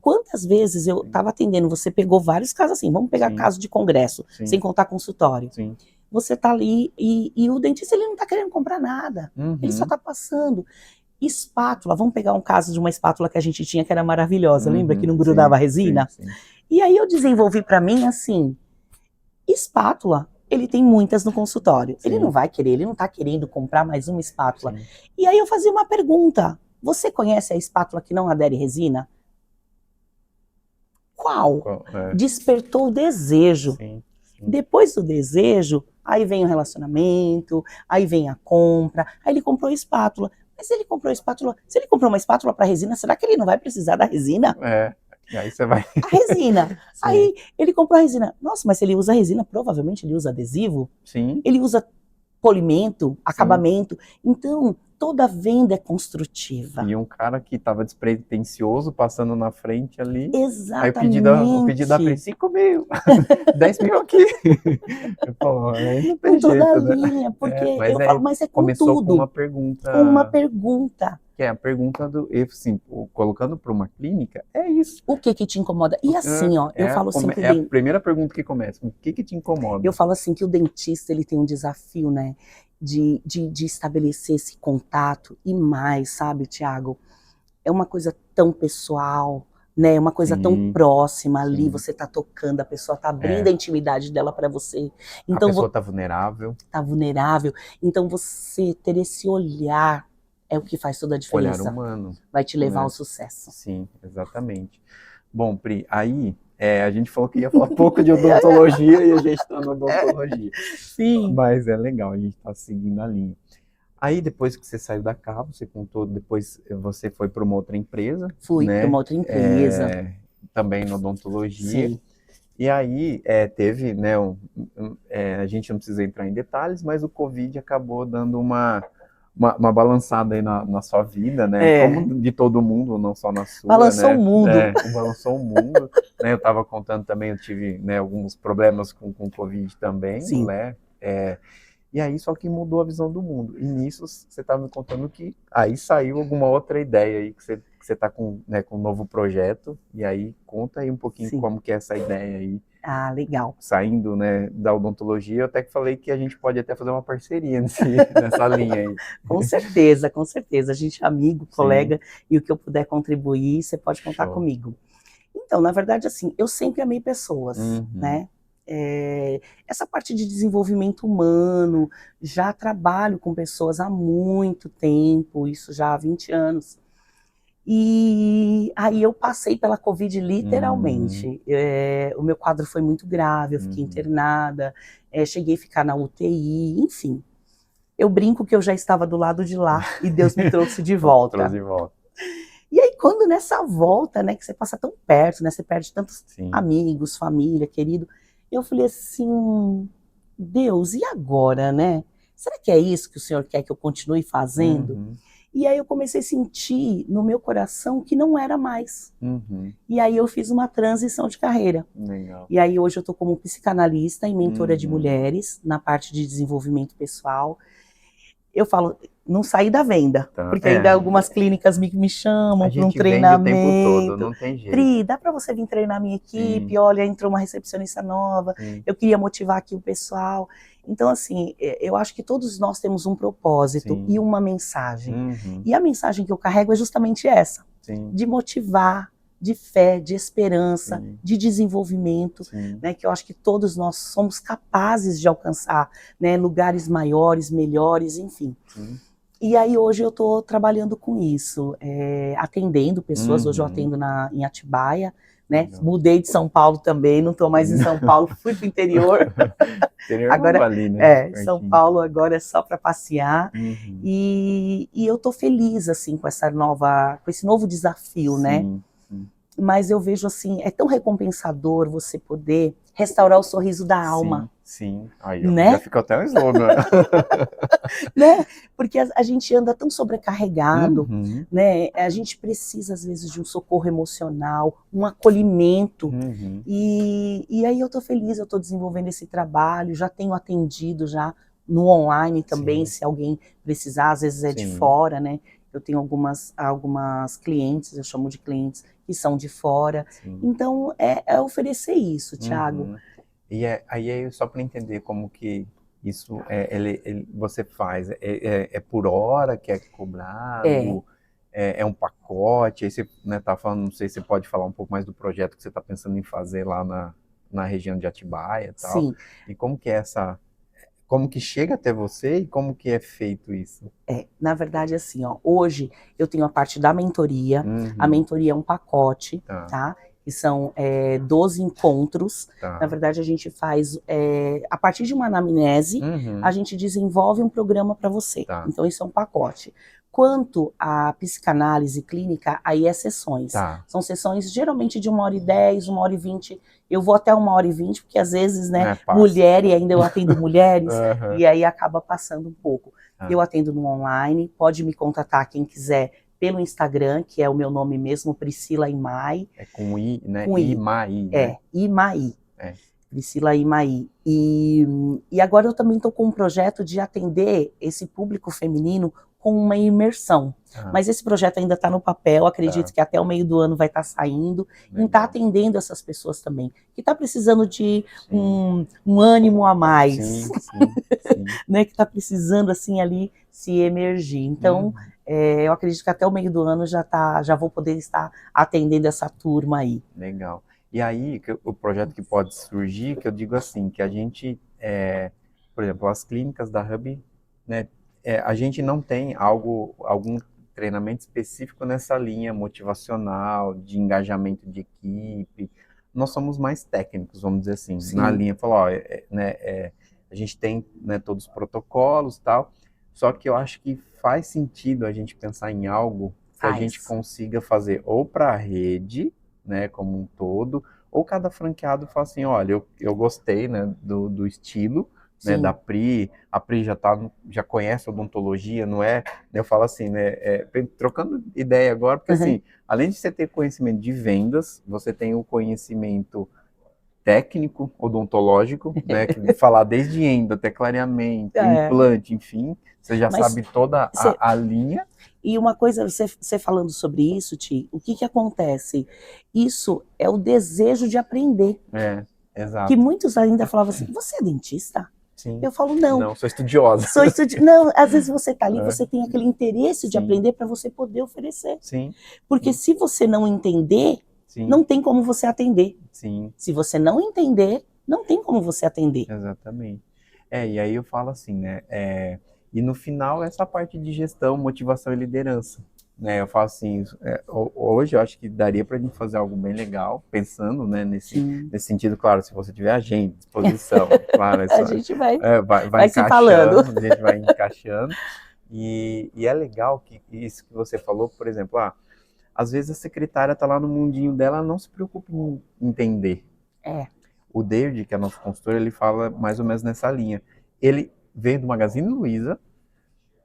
Quantas vezes eu estava atendendo, você pegou vários casos assim, vamos pegar caso de congresso, sem contar consultório. Você tá ali e o dentista ele não tá querendo comprar nada, ele só tá passando. Espátula, vamos pegar um caso de uma espátula que a gente tinha que era maravilhosa, lembra que não grudava a resina? E aí eu desenvolvi para mim assim, espátula, ele tem muitas no consultório. Ele não vai querer, ele não tá querendo comprar mais uma espátula. E aí eu fazia uma pergunta, você conhece a espátula que não adere resina? Qual? Despertou o desejo. Depois do desejo, aí vem o relacionamento, aí vem a compra, aí ele comprou a espátula. Mas se ele comprou a espátula, se ele comprou uma espátula para resina, será que ele não vai precisar da resina? E aí você vai... A resina. Aí ele comprou a resina. Nossa, mas se ele usa resina, provavelmente ele usa adesivo. Ele usa polimento, acabamento. Então, toda venda é construtiva. E um cara que estava despretensioso, passando na frente ali. Exatamente. Aí o pedido da Pri, 5 mil, 10 mil aqui. Pô, aí não tem com toda jeito, a linha, porque mas eu falo, mas é com começou tudo. Com uma pergunta. Com uma pergunta. Que é a pergunta do, assim, colocando para uma clínica, é isso. O que te incomoda? E assim, ó, eu falo assim que a primeira pergunta que começa, o que te incomoda? Eu falo assim que o dentista, ele tem um desafio, né, de estabelecer esse contato e mais, sabe, Thiago? É uma coisa tão pessoal, né, uma coisa tão próxima ali, você tá tocando, a pessoa tá abrindo a intimidade dela para você. Então, a pessoa tá vulnerável. Tá vulnerável. Então você ter esse olhar é o que faz toda a diferença. Olhar humano. Vai te levar ao sucesso. Sim, exatamente. Bom, Pri, aí a gente falou que ia falar pouco de odontologia e a gente está na odontologia. Sim. Mas é legal, a gente está seguindo a linha. Aí depois que você saiu da Cabo, você contou, depois você foi para uma outra empresa. Fui para uma outra empresa. Também na odontologia. Sim. E aí teve, né, a gente não precisa entrar em detalhes, mas o Covid acabou dando uma balançada aí na sua vida, né? Como de todo mundo, não só na sua, balançou né? O mundo. Balançou o mundo. Né? Eu estava contando também, eu tive, né, alguns problemas com o Covid também, Sim. né? E aí só que mudou a visão do mundo. E nisso você estava me contando que aí saiu alguma outra ideia aí, que você está com, né, com um novo projeto. E aí conta aí um pouquinho como que é essa ideia aí. Ah, legal. Saindo, né, da odontologia, eu até que falei que a gente pode até fazer uma parceria nessa linha aí. Com certeza, com certeza. A gente é amigo, colega, e o que eu puder contribuir, você pode contar comigo. Então, na verdade, assim, eu sempre amei pessoas, né? Essa parte de desenvolvimento humano, já trabalho com pessoas há muito tempo, isso já há 20 anos. E aí eu passei pela Covid literalmente. O meu quadro foi muito grave, eu fiquei internada, cheguei a ficar na UTI, enfim. Eu brinco que eu já estava do lado de lá e Deus me trouxe de volta. Trouxe de volta. E aí quando nessa volta, né, que você passa tão perto, né, você perde tantos amigos, família, querido, eu falei assim, Deus, e agora, né? Será que é isso que o Senhor quer que eu continue fazendo? E aí eu comecei a sentir no meu coração que não era mais. E aí eu fiz uma transição de carreira. Legal. E aí hoje eu estou como psicanalista e mentora de mulheres na parte de desenvolvimento pessoal. Eu falo, não saí da venda, porque ainda algumas clínicas me chamam para um treinamento. A gente vende o tempo todo, não tem jeito. Pri, dá para você vir treinar a minha equipe? Olha, entrou uma recepcionista nova, eu queria motivar aqui o pessoal. Então, assim, eu acho que todos nós temos um propósito e uma mensagem. E a mensagem que eu carrego é justamente essa, de motivar, de fé, de esperança, de desenvolvimento, né, que eu acho que todos nós somos capazes de alcançar, né, lugares maiores, melhores, enfim. E aí hoje eu estou trabalhando com isso, atendendo pessoas, hoje eu atendo em Atibaia, né? Mudei de São Paulo também, não estou mais em São Paulo, fui para o interior. Agora, ali, né? São Paulo agora é só para passear. E eu estou feliz assim com esse novo desafio, né? Mas eu vejo assim, é tão recompensador você poder restaurar o sorriso da alma. Sim. Aí, né? Já fica até um slogan. Né? Porque a gente anda tão sobrecarregado, né? A gente precisa, às vezes, de um socorro emocional, um acolhimento. E aí eu tô feliz, eu tô desenvolvendo esse trabalho, já tenho atendido já no online também, se alguém precisar, às vezes é de fora, né? Eu tenho algumas clientes, eu chamo de clientes, que são de fora. Então, é oferecer isso, Thiago. E aí, só para entender como que isso você faz, é por hora que é cobrado, é um pacote, aí você tá falando, não sei se você pode falar um pouco mais do projeto que você está pensando em fazer lá na região de Atibaia e tal. Sim. E como que é como que chega até você e como que é feito isso? Na verdade, assim, ó, hoje eu tenho a parte da mentoria, a mentoria é um pacote, tá? Que são 12 encontros. Na verdade, a gente faz, a partir de uma anamnese, a gente desenvolve um programa para você. Então, isso é um pacote. Quanto à psicanálise clínica, aí é sessões. São sessões geralmente de 1h10, 1h20. Eu vou até 1h20, porque às vezes, né, mulher, e ainda eu atendo mulheres, e aí acaba passando um pouco. Eu atendo no online, pode me contatar quem quiser pelo Instagram, que é o meu nome mesmo, Priscila Imai. É com I, né? Com I. Imai, né? Imai. Priscila Imai. E agora eu também estou com um projeto de atender esse público feminino com uma imersão. Mas esse projeto ainda está no papel, acredito que até o meio do ano vai estar saindo, e está atendendo essas pessoas também, que está precisando de um ânimo a mais, né, que está precisando assim ali se emergir. Então, eu acredito que até o meio do ano já vou poder estar atendendo essa turma aí. Legal. E aí, o projeto que pode surgir, que eu digo assim, que a gente, por exemplo, as clínicas da Hub, né, a gente não tem algum treinamento específico nessa linha motivacional, de engajamento de equipe. Nós somos mais técnicos, vamos dizer assim, na linha, falar, a gente tem, né, todos os protocolos e tal, só que eu acho que faz sentido a gente pensar em algo que a gente consiga fazer ou para a rede, né, como um todo, ou cada franqueado fala assim, olha, eu gostei, né, do estilo, né, da Pri, a Pri já conhece odontologia, não é? Eu falo assim, né, trocando ideia agora, porque assim, além de você ter conhecimento de vendas, você tem o conhecimento técnico, odontológico, né, que falar desde endo até clareamento, implante, enfim, você já sabe toda a linha. E uma coisa, você falando sobre isso, Ti, o que acontece? Isso é o desejo de aprender. Exato. Que muitos ainda falavam assim, você é dentista? Sim. Eu falo, não. Não, sou estudiosa. Não, às vezes você está ali, você tem aquele interesse de aprender para você poder oferecer. Sim. Porque se você não entender, não tem como você atender. Sim. Se você não entender, não tem como você atender. Exatamente. E aí eu falo assim, né? E no final, essa parte de gestão, motivação e liderança. Né, eu falo assim, hoje eu acho que daria para a gente fazer algo bem legal, pensando, né, nesse sentido, claro, se você tiver agenda, disposição, claro, a gente vai encaixando, se falando. A gente vai encaixando, e é legal que isso que você falou, por exemplo, às vezes a secretária está lá no mundinho dela, ela não se preocupa em entender. O David, que é nosso consultor, ele fala mais ou menos nessa linha. Ele veio do Magazine Luiza,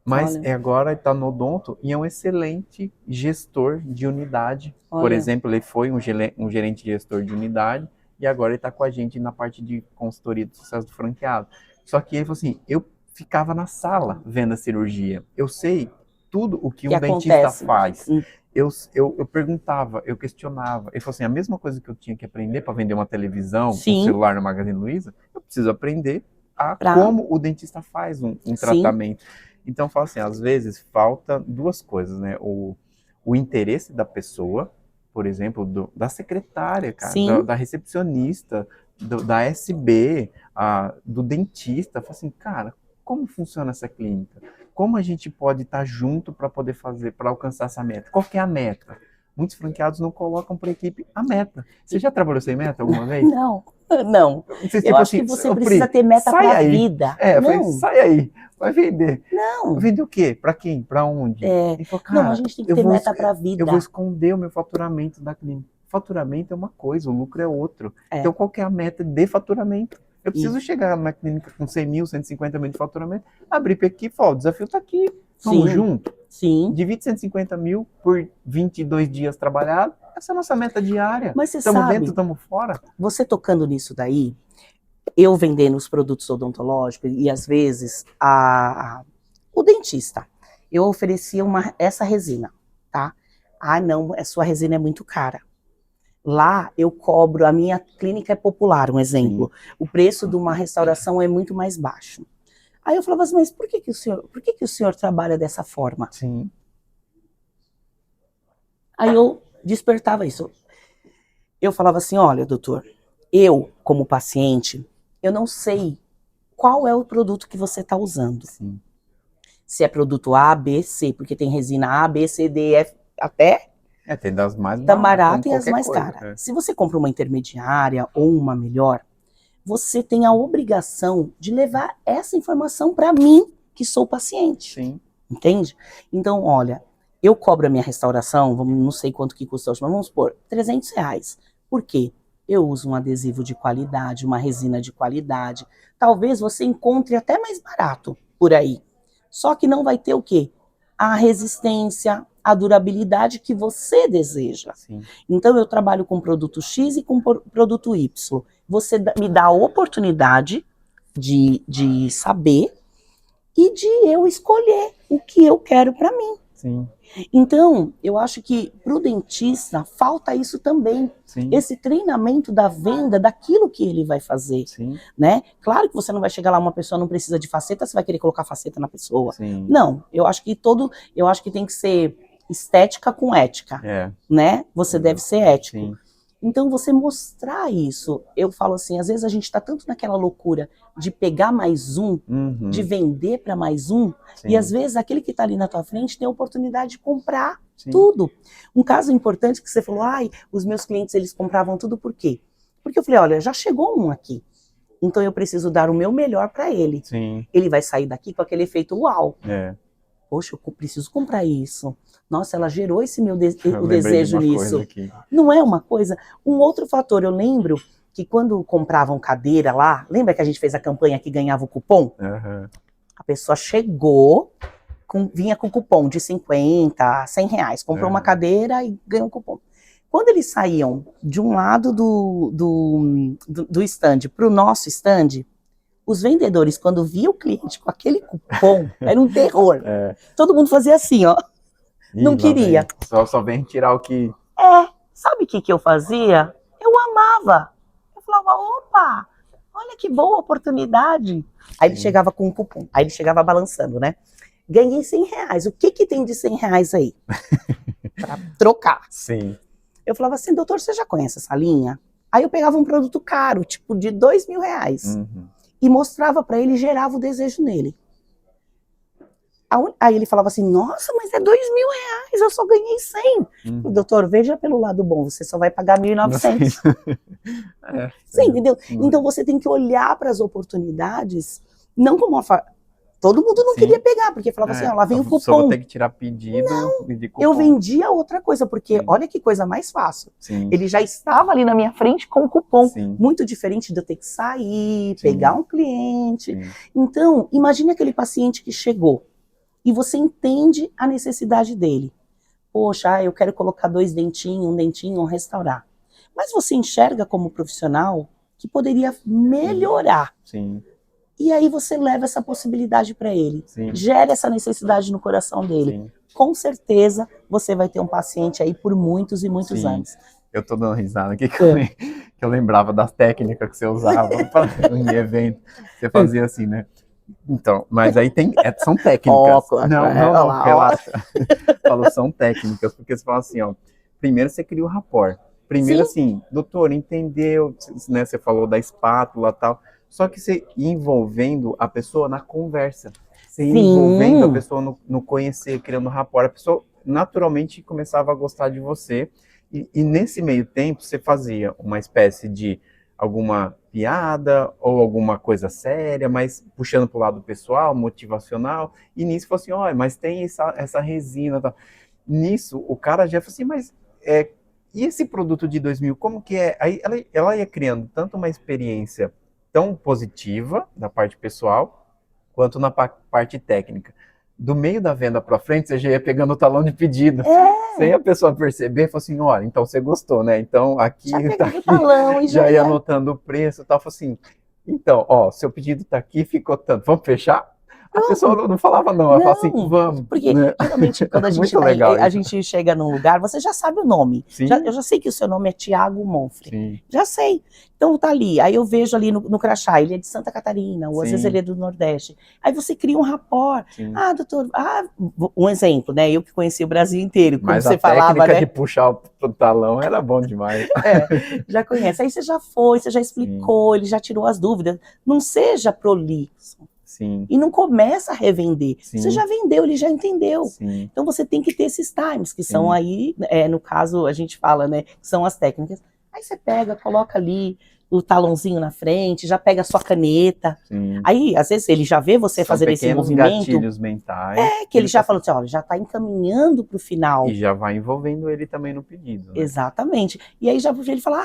mas agora está no odonto e é um excelente gestor de unidade. Por exemplo, ele foi um gerente gestor de unidade e agora ele está com a gente na parte de consultoria do sucesso do franqueado. Só que ele falou assim, eu ficava na sala vendo a cirurgia. Eu sei tudo o que um dentista faz. Eu perguntava, eu questionava. Ele falou assim, a mesma coisa que eu tinha que aprender para vender uma televisão, um celular no Magazine Luiza, eu preciso aprender como o dentista faz um tratamento. Então, eu falo assim, às vezes falta duas coisas, né? O interesse da pessoa, por exemplo, da secretária, cara, da recepcionista, da SB, do dentista. Falo assim, cara, como funciona essa clínica? Como a gente pode estar junto para poder fazer, para alcançar essa meta? Qual que é a meta? Muitos franqueados não colocam para a equipe a meta. Você já trabalhou sem meta alguma vez? Não. Eu acho que você precisa ter meta para a vida. Falei, sai aí, vai vender. Não. Vender o quê? Para quem? Para onde? Ele falou, cara, não, a gente tem que ter meta para a vida. Eu vou esconder o meu faturamento da clínica. Faturamento é uma coisa, o lucro é outro. Então, qual que é a meta de faturamento? Eu preciso chegar numa clínica com 100 mil, 150 mil de faturamento, abrir aqui e falar, o desafio está aqui. Vamos junto? Divide 150 mil por 22 dias trabalhados. Essa é a nossa meta diária. Mas você estamos sabe, dentro, estamos fora. Você tocando nisso daí, eu vendendo os produtos odontológicos e às vezes o dentista, eu oferecia essa resina, tá? Não, a sua resina é muito cara. Lá eu cobro, a minha clínica é popular, um exemplo. O preço de uma restauração é muito mais baixo. Aí eu falava assim, mas por que o senhor trabalha dessa forma? Aí eu despertava isso. Eu falava assim, olha, doutor, eu, como paciente, eu não sei qual é o produto que você está usando. Se é produto A, B, C, porque tem resina A, B, C, D, F, até... tem das mais baratas. Da barata e as mais caras. Se você compra uma intermediária ou uma melhor, você tem a obrigação de levar essa informação para mim, que sou paciente. Entende? Então, olha, eu cobro a minha restauração, não sei quanto que custa hoje, mas vamos supor, R$300. Por quê? Eu uso um adesivo de qualidade, uma resina de qualidade. Talvez você encontre até mais barato por aí. Só que não vai ter o quê? A resistência, a durabilidade que você deseja. Então, eu trabalho com produto X e com produto Y. Você me dá a oportunidade de saber e de eu escolher o que eu quero para mim. Então, eu acho que para o dentista falta isso também. Esse treinamento da venda, daquilo que ele vai fazer. Né? Claro que você não vai chegar lá, uma pessoa não precisa de faceta, você vai querer colocar faceta na pessoa. Não, eu acho que tem que ser estética com ética. Né? Você deve ser ético. Então, você mostrar isso, eu falo assim, às vezes a gente está tanto naquela loucura de pegar mais um, de vender para mais um, e às vezes aquele que está ali na tua frente tem a oportunidade de comprar tudo. Um caso importante que você falou, os meus clientes, eles compravam tudo por quê? Porque eu falei, olha, já chegou um aqui, então eu preciso dar o meu melhor para ele. Ele vai sair daqui com aquele efeito uau. poxa, eu preciso comprar isso. Nossa, ela gerou esse o desejo nisso. Não é uma coisa? Um outro fator, eu lembro que quando compravam cadeira lá, lembra que a gente fez a campanha que ganhava o cupom? Uhum. A pessoa chegou, vinha com cupom de 50, 100 reais, comprou uma cadeira e ganhou um cupom. Quando eles saíam de um lado do stand para o nosso stand, os vendedores, quando via o cliente com aquele cupom, era um terror. Todo mundo fazia assim, ó. Não queria. Só vem tirar o que... Sabe o que eu fazia? Eu amava. Eu falava, opa, olha que boa oportunidade. Aí ele chegava com um cupom, aí ele chegava balançando, né? Ganhei 100 reais. O que tem de 100 reais aí? Pra trocar. Sim. Eu falava assim, doutor, você já conhece essa linha? Aí eu pegava um produto caro, tipo de 2.000 reais, e mostrava para ele e gerava o desejo nele. Aí ele falava assim, nossa, mas é 2.000 reais, eu só ganhei 100. Doutor, veja pelo lado bom, você só vai pagar 1.900. Você entendeu? Então você tem que olhar para as oportunidades, não como uma... Todo mundo não queria pegar, porque falava assim, ó, lá vem o cupom. Só vou ter que tirar pedido de cupom. Eu vendia outra coisa, porque olha que coisa mais fácil. Ele já estava ali na minha frente com o cupom. Muito diferente de eu ter que sair, pegar um cliente. Então, imagine aquele paciente que chegou e você entende a necessidade dele. Poxa, eu quero colocar 2 dentinhos, um dentinho, restaurar. Mas você enxerga como profissional que poderia melhorar. E aí você leva essa possibilidade para ele, gera essa necessidade no coração dele. Com certeza você vai ter um paciente aí por muitos e muitos anos. Eu tô dando risada aqui que eu lembrava das técnicas que você usava em evento. Você fazia assim, né? Então, mas aí são técnicas. Não, relaxa. Falou, são técnicas, porque você fala assim, ó, primeiro você cria o rapport. Primeiro assim, doutor, entendeu, né? Você falou da espátula e tal. Só que você envolvendo a pessoa na conversa, você envolvendo a pessoa no conhecer, criando rapport, a pessoa naturalmente começava a gostar de você, e nesse meio tempo você fazia uma espécie de alguma piada ou alguma coisa séria, mas puxando para o lado pessoal, motivacional, e nisso falou assim, olha, mas tem essa resina, tal. Nisso o cara já falou assim, mas e esse produto de 2.000, como que é? Aí ela ia criando tanto uma experiência tão positiva da parte pessoal, quanto na parte técnica. Do meio da venda para frente, você já ia pegando o talão de pedido. Sem a pessoa perceber, falou assim, olha, então você gostou, né? Então aqui tá aqui, talão e já ia anotando o preço e tal. Falou assim, então, ó, seu pedido tá aqui, ficou tanto, vamos fechar? A pessoa não falava não, ela falava assim, vamos. Porque geralmente quando a gente chega num lugar, você já sabe o nome. Eu já sei que o seu nome é Tiago Monfre. Já sei. Então tá ali, aí eu vejo ali no crachá, ele é de Santa Catarina, ou às vezes ele é do Nordeste. Aí você cria um rapport. Ah, doutor, um exemplo, né? Eu que conheci o Brasil inteiro, como você falava, né? Mas a técnica de puxar o talão era bom demais. Já conhece. Aí você já foi, você já explicou, ele já tirou as dúvidas. Não seja prolixo. E não começa a revender. Você já vendeu, ele já entendeu. Então você tem que ter esses times, que são aí, no caso, a gente fala, né? São as técnicas. Aí você pega, coloca ali o talãozinho na frente, já pega a sua caneta. Aí, às vezes, ele já vê você fazendo esse movimento. Gatilhos mentais. Que ele já falou assim, olha, já está encaminhando para o final. E já vai envolvendo ele também no pedido. Né? Exatamente. E aí já ele fala,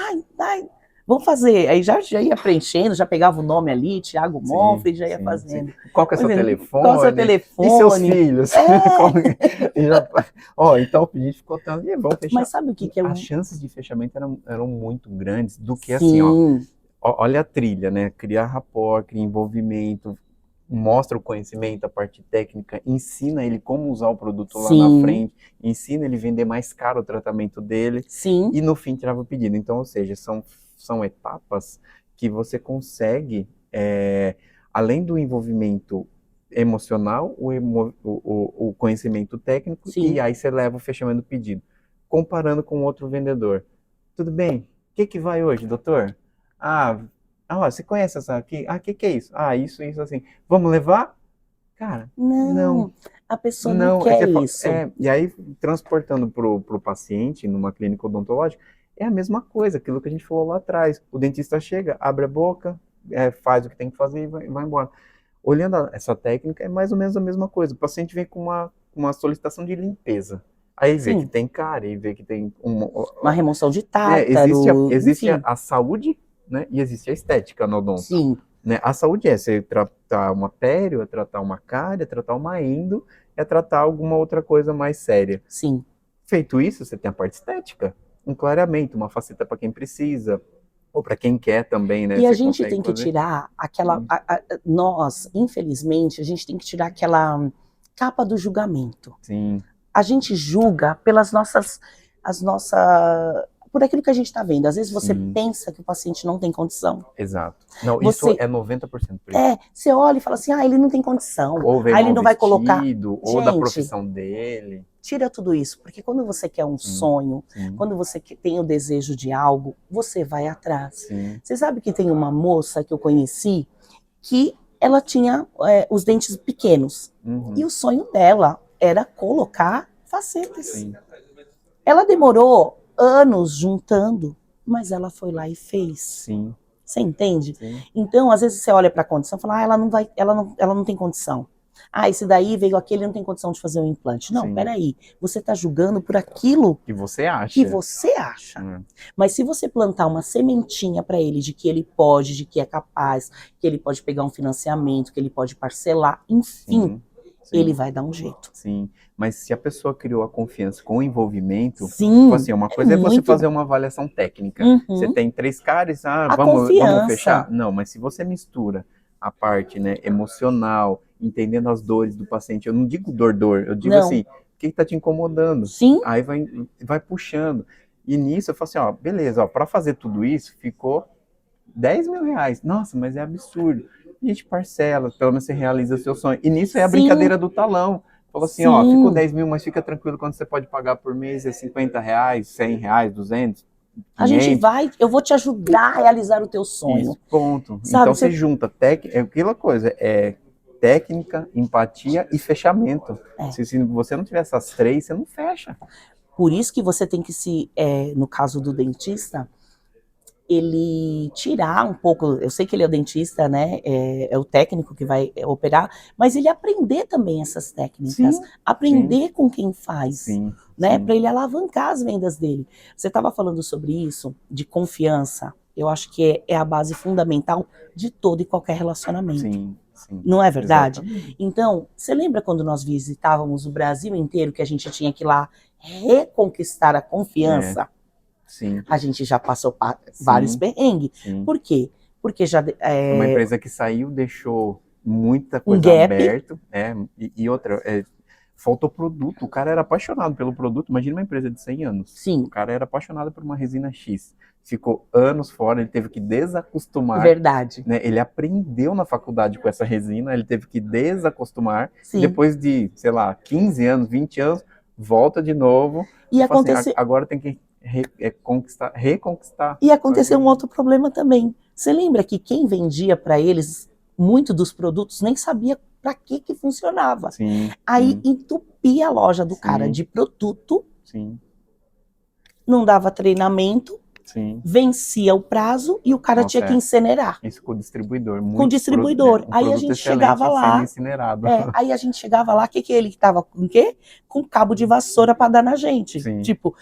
vamos fazer. Aí já ia preenchendo, já pegava o nome ali, Tiago Monfre, já ia fazendo. Qual que é o seu telefone? Qual é o seu telefone? E seus filhos? Então o pedido ficou tanto. E vamos fechar. Mas sabe o que é? As chances de fechamento eram muito grandes do que assim, ó. Olha a trilha, né? Criar rapport, criar envolvimento, mostra o conhecimento, a parte técnica, ensina ele como usar o produto lá na frente, ensina ele a vender mais caro o tratamento dele. E no fim tirava o pedido. Então, ou seja, são etapas que você consegue, além do envolvimento emocional, o conhecimento técnico, e aí você leva o fechamento do pedido. Comparando com outro vendedor. Tudo bem? O que vai hoje, doutor? Você conhece essa aqui? O que é isso? Isso, assim. Vamos levar? Cara, não. A pessoa não quer isso. E aí, transportando pro paciente, numa clínica odontológica, é a mesma coisa, aquilo que a gente falou lá atrás. O dentista chega, abre a boca, faz o que tem que fazer e vai embora. Olhando essa técnica, é mais ou menos a mesma coisa. O paciente vem com uma uma solicitação de limpeza. Aí vê Sim. que tem cárie, vê que tem uma remoção de tártaro, existe enfim. a saúde, né, e existe a estética no odonto. Sim. Né? A saúde é você tratar uma pério, é tratar uma cárie, é tratar uma endo, é tratar alguma outra coisa mais séria. Sim. Feito isso, você tem a parte estética, um clareamento, uma faceta para quem precisa, ou para quem quer também, né? E a Você gente consegue tem que fazer. tirar aquela... nós, infelizmente, a gente tem que tirar aquela capa do julgamento. Sim. A gente julga pelas nossas... por aquilo que a gente está vendo. Às vezes você pensa que o paciente não tem condição. Exato. Não, isso é 90%. Você olha e fala assim, ele não tem condição. Ou vem ele não vai colocar... ou da profissão dele. Tira tudo isso, porque quando você quer um sonho, quando você tem o desejo de algo, você vai atrás. Você sabe que tem uma moça que eu conheci que ela tinha os dentes pequenos. E o sonho dela era colocar facetas. Sim. Ela demorou anos juntando, mas ela foi lá e fez. Sim. Você entende? Sim. Então, às vezes você olha para a condição e fala, ela não tem condição. Esse daí veio aquele, não tem condição de fazer um implante. Não, peraí. Você está julgando por aquilo que você acha. Mas se você plantar uma sementinha para ele de que ele pode, de que é capaz, que ele pode pegar um financiamento, que ele pode parcelar, enfim, ele vai dar um jeito. Sim, mas se a pessoa criou a confiança com o envolvimento, assim, uma coisa é você fazer uma avaliação técnica. Você tem 3 cáries, vamos fechar? Não, mas se você mistura a parte, né, emocional, entendendo as dores do paciente, eu não digo dor, eu digo assim, o que está te incomodando? Sim. Aí vai puxando. E nisso eu falo assim, beleza, para fazer tudo isso, ficou 10 mil reais. Nossa, mas é absurdo. A gente parcela, pelo menos você realiza o seu sonho. E nisso é a brincadeira do talão. Falou assim, ficou 10 mil, mas fica tranquilo, quando você pode pagar por mês é 50 reais, 100 reais, 200, 500. Eu vou te ajudar a realizar o teu sonho. Isso, ponto. Sabe, então você junta, aquela coisa, técnica, empatia e fechamento. Se você não tiver essas 3, você não fecha. Por isso que você tem que no caso do dentista, ele tirar um pouco, eu sei que ele é o dentista, né, é o técnico que vai operar, mas ele aprender também essas técnicas, aprender com quem faz, né, para ele alavancar as vendas dele. Você estava falando sobre isso, de confiança, eu acho que é a base fundamental de todo e qualquer relacionamento. Sim. Não é verdade? Exatamente. Então, você lembra quando nós visitávamos o Brasil inteiro, que a gente tinha que ir lá reconquistar a confiança? Sim. A gente já passou vários perrengues. Por quê? Porque já... Uma empresa que saiu, deixou muita coisa aberta. E outra, faltou produto. O cara era apaixonado pelo produto. Imagina uma empresa de 100 anos. Sim. O cara era apaixonado por uma resina X. Ficou anos fora, ele teve que desacostumar. Verdade. Né? Ele aprendeu na faculdade com essa resina, ele teve que desacostumar. Sim. Depois de, sei lá, 15 anos, 20 anos, volta de novo. E aconteceu... agora tem que reconquistar. E aconteceu um outro problema também. Você lembra que quem vendia para eles muito dos produtos nem sabia para que funcionava. Aí entupia a loja do cara de produto, não dava treinamento, vencia o prazo e o cara tinha que incinerar. Isso com o distribuidor. Com o distribuidor. Aí a gente chegava lá. Aí a gente chegava lá, que ele estava com o quê? Com cabo de vassoura para dar na gente. Tipo,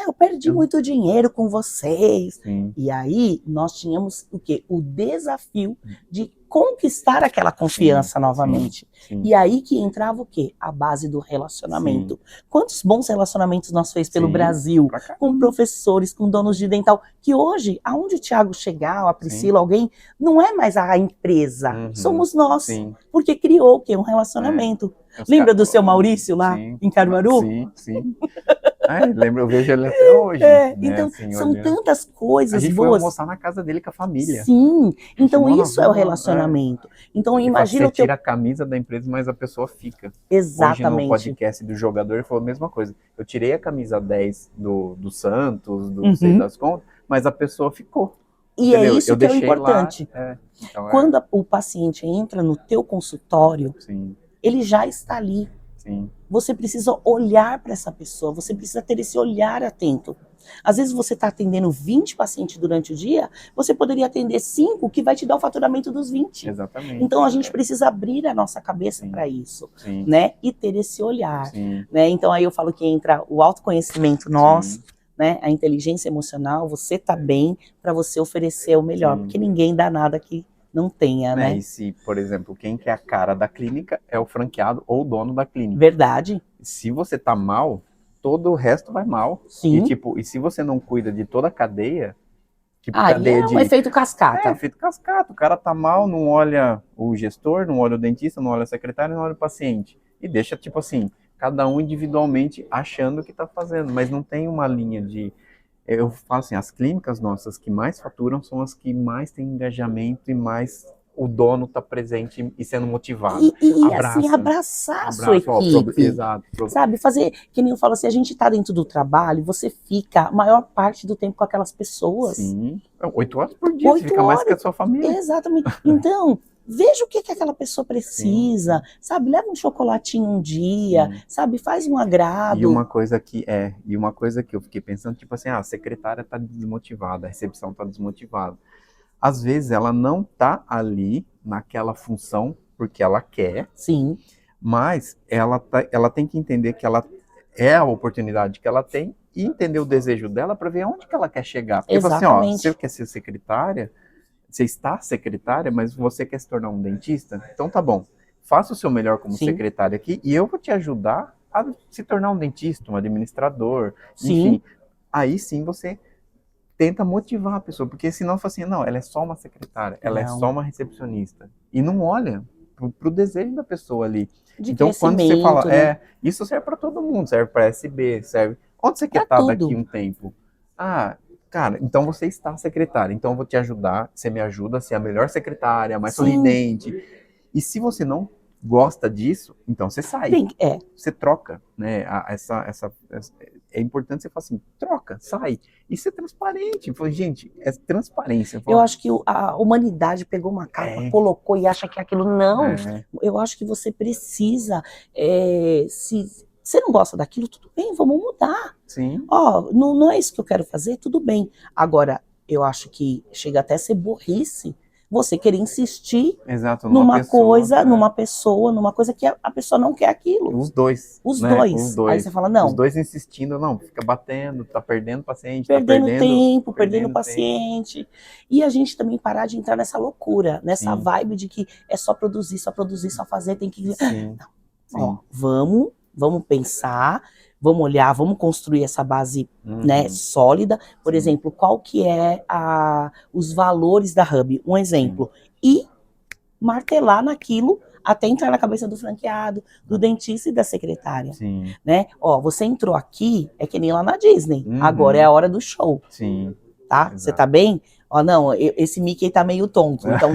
eu perdi muito dinheiro com vocês. E aí nós tínhamos o quê? O desafio de conquistar aquela confiança novamente. E aí que entrava o quê? A base do relacionamento. Quantos bons relacionamentos nós fez pelo Brasil, com professores, com donos de dental, que hoje, aonde o Thiago chegar, a Priscila, alguém, não é mais a empresa, somos nós, porque criou o quê? Um relacionamento. Lembra do seu Maurício lá em Caruaru? Sim. Lembro, eu vejo ele até hoje. Né, então, assim, são tantas coisas boas. A gente foi almoçar na casa dele com a família. Sim, então isso é o relacionamento. Então imagina você tira a camisa da empresa, mas a pessoa fica. Exatamente. Hoje no podcast do jogador ele falou a mesma coisa. Eu tirei a camisa 10 do Santos, do sei das contas, mas a pessoa ficou. E entendeu? É isso que é o importante. Então quando o paciente entra no teu consultório, ele já está ali. Você precisa olhar para essa pessoa, você precisa ter esse olhar atento. Às vezes você está atendendo 20 pacientes durante o dia, você poderia atender 5 que vai te dar o faturamento dos 20. Exatamente. Então a gente precisa abrir a nossa cabeça para isso, né? E ter esse olhar, né? Então aí eu falo que entra o autoconhecimento nosso, né? A inteligência emocional, você tá bem para você oferecer o melhor, porque ninguém dá nada que não tenha, né? E se, por exemplo, quem que é a cara da clínica é o franqueado ou o dono da clínica. Verdade. Se você tá mal, todo o resto vai mal. Sim. E se você não cuida de toda a cadeia, cadeia um efeito cascata. Efeito cascata. O cara tá mal, não olha o gestor, não olha o dentista, não olha a secretária, não olha o paciente. E deixa, cada um individualmente achando que tá fazendo, mas não tem uma linha de... Eu falo assim, as clínicas nossas que mais faturam são as que mais têm engajamento e mais o dono está presente e sendo motivado. E assim, abraçar a sua equipe. Exato. Sabe, fazer, que nem eu falo assim, a gente está dentro do trabalho, você fica a maior parte do tempo com aquelas pessoas. Sim, 8 horas por dia, você fica mais que a sua família. Exatamente. Então, veja o que aquela pessoa precisa, sabe? Leva um chocolatinho um dia, sabe? Faz um agrado. E uma coisa que eu fiquei pensando, a secretária tá desmotivada, a recepção tá desmotivada. Às vezes ela não tá ali naquela função porque ela quer. Sim. Mas ela tem que entender que ela é a oportunidade que ela tem e entender o desejo dela para ver aonde que ela quer chegar. Porque Exatamente. Você quer ser secretária, você está secretária, mas você quer se tornar um dentista? Então tá bom, faça o seu melhor como secretária aqui e eu vou te ajudar a se tornar um dentista, um administrador, enfim. Aí sim você tenta motivar a pessoa, porque senão fala assim, não, ela é só uma secretária, ela é só uma recepcionista. E não olha pro desejo da pessoa ali. Então quando você fala, isso serve para todo mundo, serve para SB, serve... Onde você quer estar daqui um tempo? Cara, então você está secretária, então eu vou te ajudar, você me ajuda a ser a melhor secretária, a mais sorridente. E se você não gosta disso, então você sai. Você troca, né? É importante você falar assim, troca, sai. E ser transparente. Gente, é transparência. Eu acho que a humanidade pegou uma capa, colocou e acha que aquilo não. Eu acho que você precisa, se você não gosta daquilo, tudo bem, vamos mudar. Sim. Não é isso que eu quero fazer, tudo bem. Agora, eu acho que chega até a ser burrice você querer insistir numa coisa que a pessoa não quer aquilo. Os dois. Aí você fala, não. Os dois insistindo, não, fica batendo, tá perdendo paciente, perdendo tempo, perdendo paciente. E a gente também parar de entrar nessa loucura, nessa vibe de que é só produzir, só fazer, tem que... Não. Vamos pensar, vamos olhar, vamos construir essa base né, sólida. Por exemplo, qual que é os valores da Hub? Um exemplo. E martelar naquilo até entrar na cabeça do franqueado, do dentista e da secretária. Né? Você entrou aqui, é que nem lá na Disney. Agora é a hora do show. Tá? Você tá bem? Não, esse Mickey tá meio tonto, então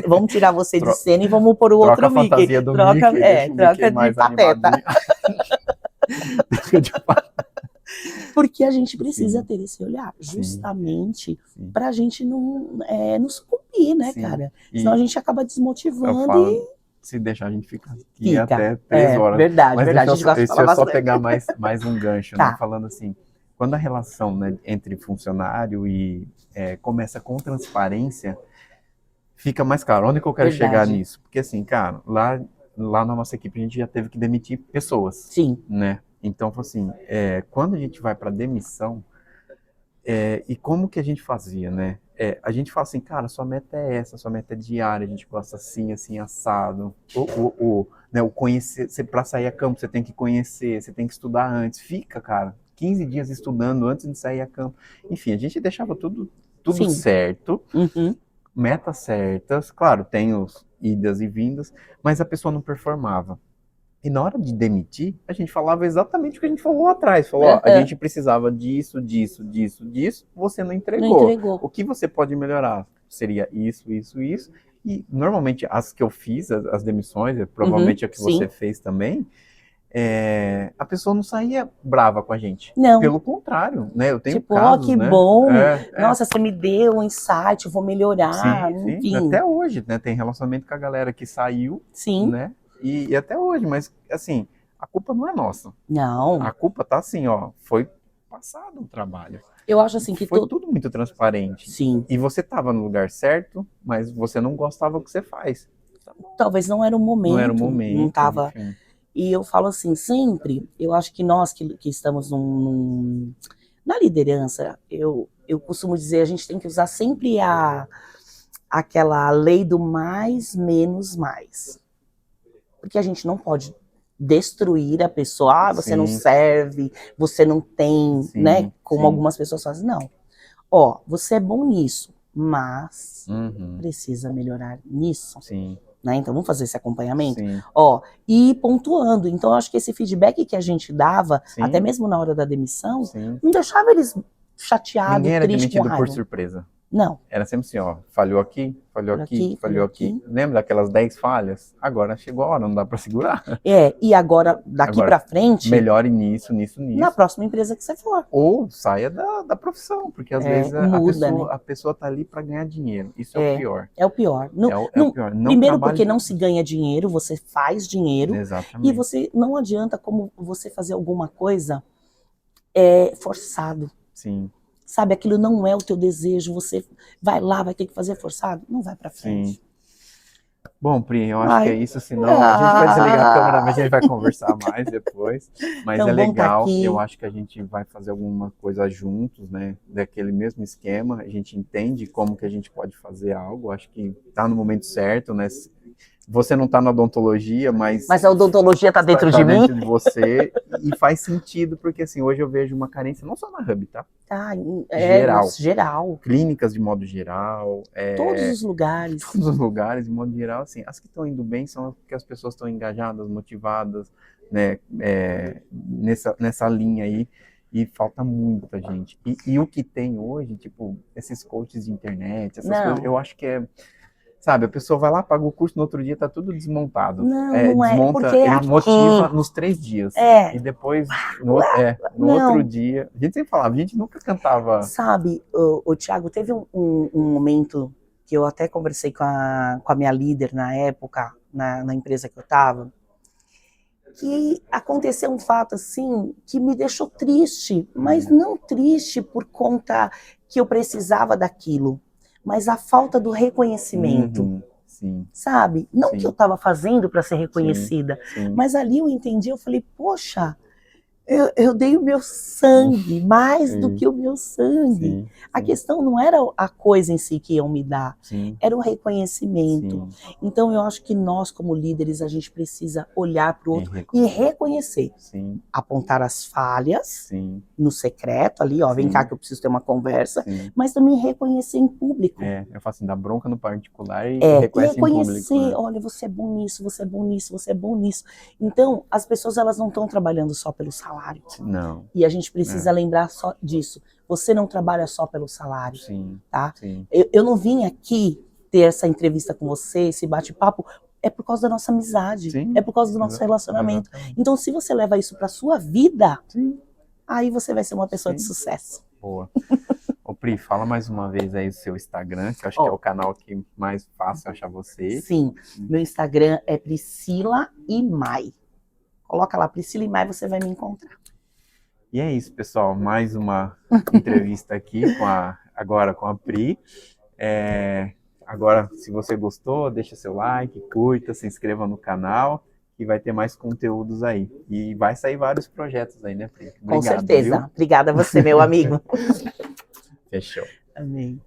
vamos tirar você de cena e vamos pôr o outro Mickey. Troca a fantasia do Mickey, troca de pateta. Porque a gente precisa ter esse olhar, justamente pra gente não sucumbir, né, cara? Senão a gente acaba desmotivando se deixar a gente fica aqui até 3 horas. Verdade. Deixa eu só pegar mais um gancho, né, falando assim, quando a relação, né, entre funcionário e começa com transparência, fica mais claro. Onde que eu quero chegar nisso? Porque assim, cara, lá na nossa equipe a gente já teve que demitir pessoas. Né? Então, assim, quando a gente vai para demissão, e como que a gente fazia, né? A gente fala assim, cara, sua meta é essa, sua meta é diária, a gente gosta assim, assado. Né, o conhecer, para sair a campo, você tem que conhecer, você tem que estudar antes. Fica, cara, 15 dias estudando antes de sair a campo. Enfim, a gente deixava tudo certo, metas certas. Claro, tem os idas e vindas, mas a pessoa não performava. E na hora de demitir, a gente falava exatamente o que a gente falou lá atrás. Falou, a gente precisava disso, você não entregou. O que você pode melhorar? Seria isso. E normalmente as que eu fiz, as demissões, provavelmente a que você fez também, a pessoa não saía brava com a gente. Não. Pelo contrário, né? Eu tenho casos, que né? bom. Nossa, você me deu um insight, eu vou melhorar. Sim. Até hoje, né? Tem relacionamento com a galera que saiu, né? E até hoje, mas assim, a culpa não é nossa. Não. A culpa tá assim, foi passado o trabalho. Eu acho assim que foi tudo muito transparente. Sim. E você estava no lugar certo, mas você não gostava do que você faz. Talvez não era o momento. Não era o momento. Não tava. Enfim. E eu falo assim, sempre, eu acho que nós que estamos na liderança, eu costumo dizer, a gente tem que usar sempre aquela lei do mais, menos, mais. Porque a gente não pode destruir a pessoa, você não serve, você não tem, né? Como algumas pessoas fazem. Não. Ó, você é bom nisso, mas precisa melhorar nisso. Né? Então vamos fazer esse acompanhamento. Ó, e pontuando. Então eu acho que esse feedback que a gente dava, até mesmo na hora da demissão, não deixava eles chateados, ninguém era triste, demitido por surpresa. Não. Era sempre assim, ó, falhou aqui, falhou aqui. Lembra daquelas 10 falhas? Agora chegou a hora, não dá para segurar. E agora, daqui para frente... Melhore nisso. Na próxima empresa que você for. Ou saia da profissão, porque às vezes a pessoa tá ali para ganhar dinheiro. Isso é o pior. É o pior. o pior. Não primeiro porque não se ganha dinheiro, você faz dinheiro. Exatamente. E você não adianta como você fazer alguma coisa forçado. Sim. Sabe, aquilo não é o teu desejo, você vai lá, vai ter que fazer forçado, não vai pra frente. Sim. Bom, Pri, eu acho que é isso, senão a gente vai desligar a câmera, mas a gente vai conversar mais depois. Mas então, é legal, eu acho que a gente vai fazer alguma coisa juntos, né, daquele mesmo esquema, a gente entende como que a gente pode fazer algo, acho que tá no momento certo, né. Você não está na odontologia, mas a odontologia está dentro de mim? Dentro de você, e faz sentido, porque assim, hoje eu vejo uma carência, não só na Hub, tá? Geral. Clínicas de modo geral. Todos os lugares. Todos os lugares, de modo geral, assim, as que estão indo bem são porque as pessoas estão engajadas, motivadas, né, nessa linha aí, e falta muita gente. E o que tem hoje, tipo, esses coaches de internet, essas coisas, eu acho que sabe, a pessoa vai lá, paga o curso, no outro dia tá tudo desmontado. Não desmonta, porque ele motiva nos 3 dias. E depois, no outro dia, a gente sempre falava, a gente nunca cantava. Sabe, o Thiago, teve um momento que eu até conversei com a minha líder na época, na empresa que eu tava, que aconteceu um fato assim, que me deixou triste, mas não triste por conta que eu precisava daquilo, mas a falta do reconhecimento, sabe? Não que eu estava fazendo para ser reconhecida, mas ali eu entendi, eu falei, poxa, eu dei o meu sangue, mais do que o meu sangue. A questão não era a coisa em si que iam me dar, era o reconhecimento. Então eu acho que nós, como líderes, a gente precisa olhar para o outro e reconhecer. Apontar as falhas no secreto ali, ó, vem cá que eu preciso ter uma conversa, mas também reconhecer em público. Eu faço assim, dá bronca no particular e reconhecer em público. Né? Olha, você é bom nisso, você é bom nisso, você é bom nisso. Então, as pessoas elas não estão trabalhando só pelo salário. Não. E a gente precisa lembrar só disso. Você não trabalha só pelo salário, tá? Eu não vim aqui ter essa entrevista com você, esse bate-papo, é por causa da nossa amizade, é por causa do nosso relacionamento. Então, se você leva isso para sua vida, aí você vai ser uma pessoa de sucesso. Boa. Ô Pri, fala mais uma vez aí o seu Instagram, que eu acho que é o canal que mais fácil achar você. Sim, meu Instagram é Priscila Imai. Coloca lá, Priscila Imai, você vai me encontrar. E é isso, pessoal. Mais uma entrevista aqui agora com a Pri. Agora, se você gostou, deixa seu like, curta, se inscreva no canal, que vai ter mais conteúdos aí. E vai sair vários projetos aí, né, Pri? Obrigado, com certeza. Viu? Obrigada a você, meu amigo. Fechou. Amém.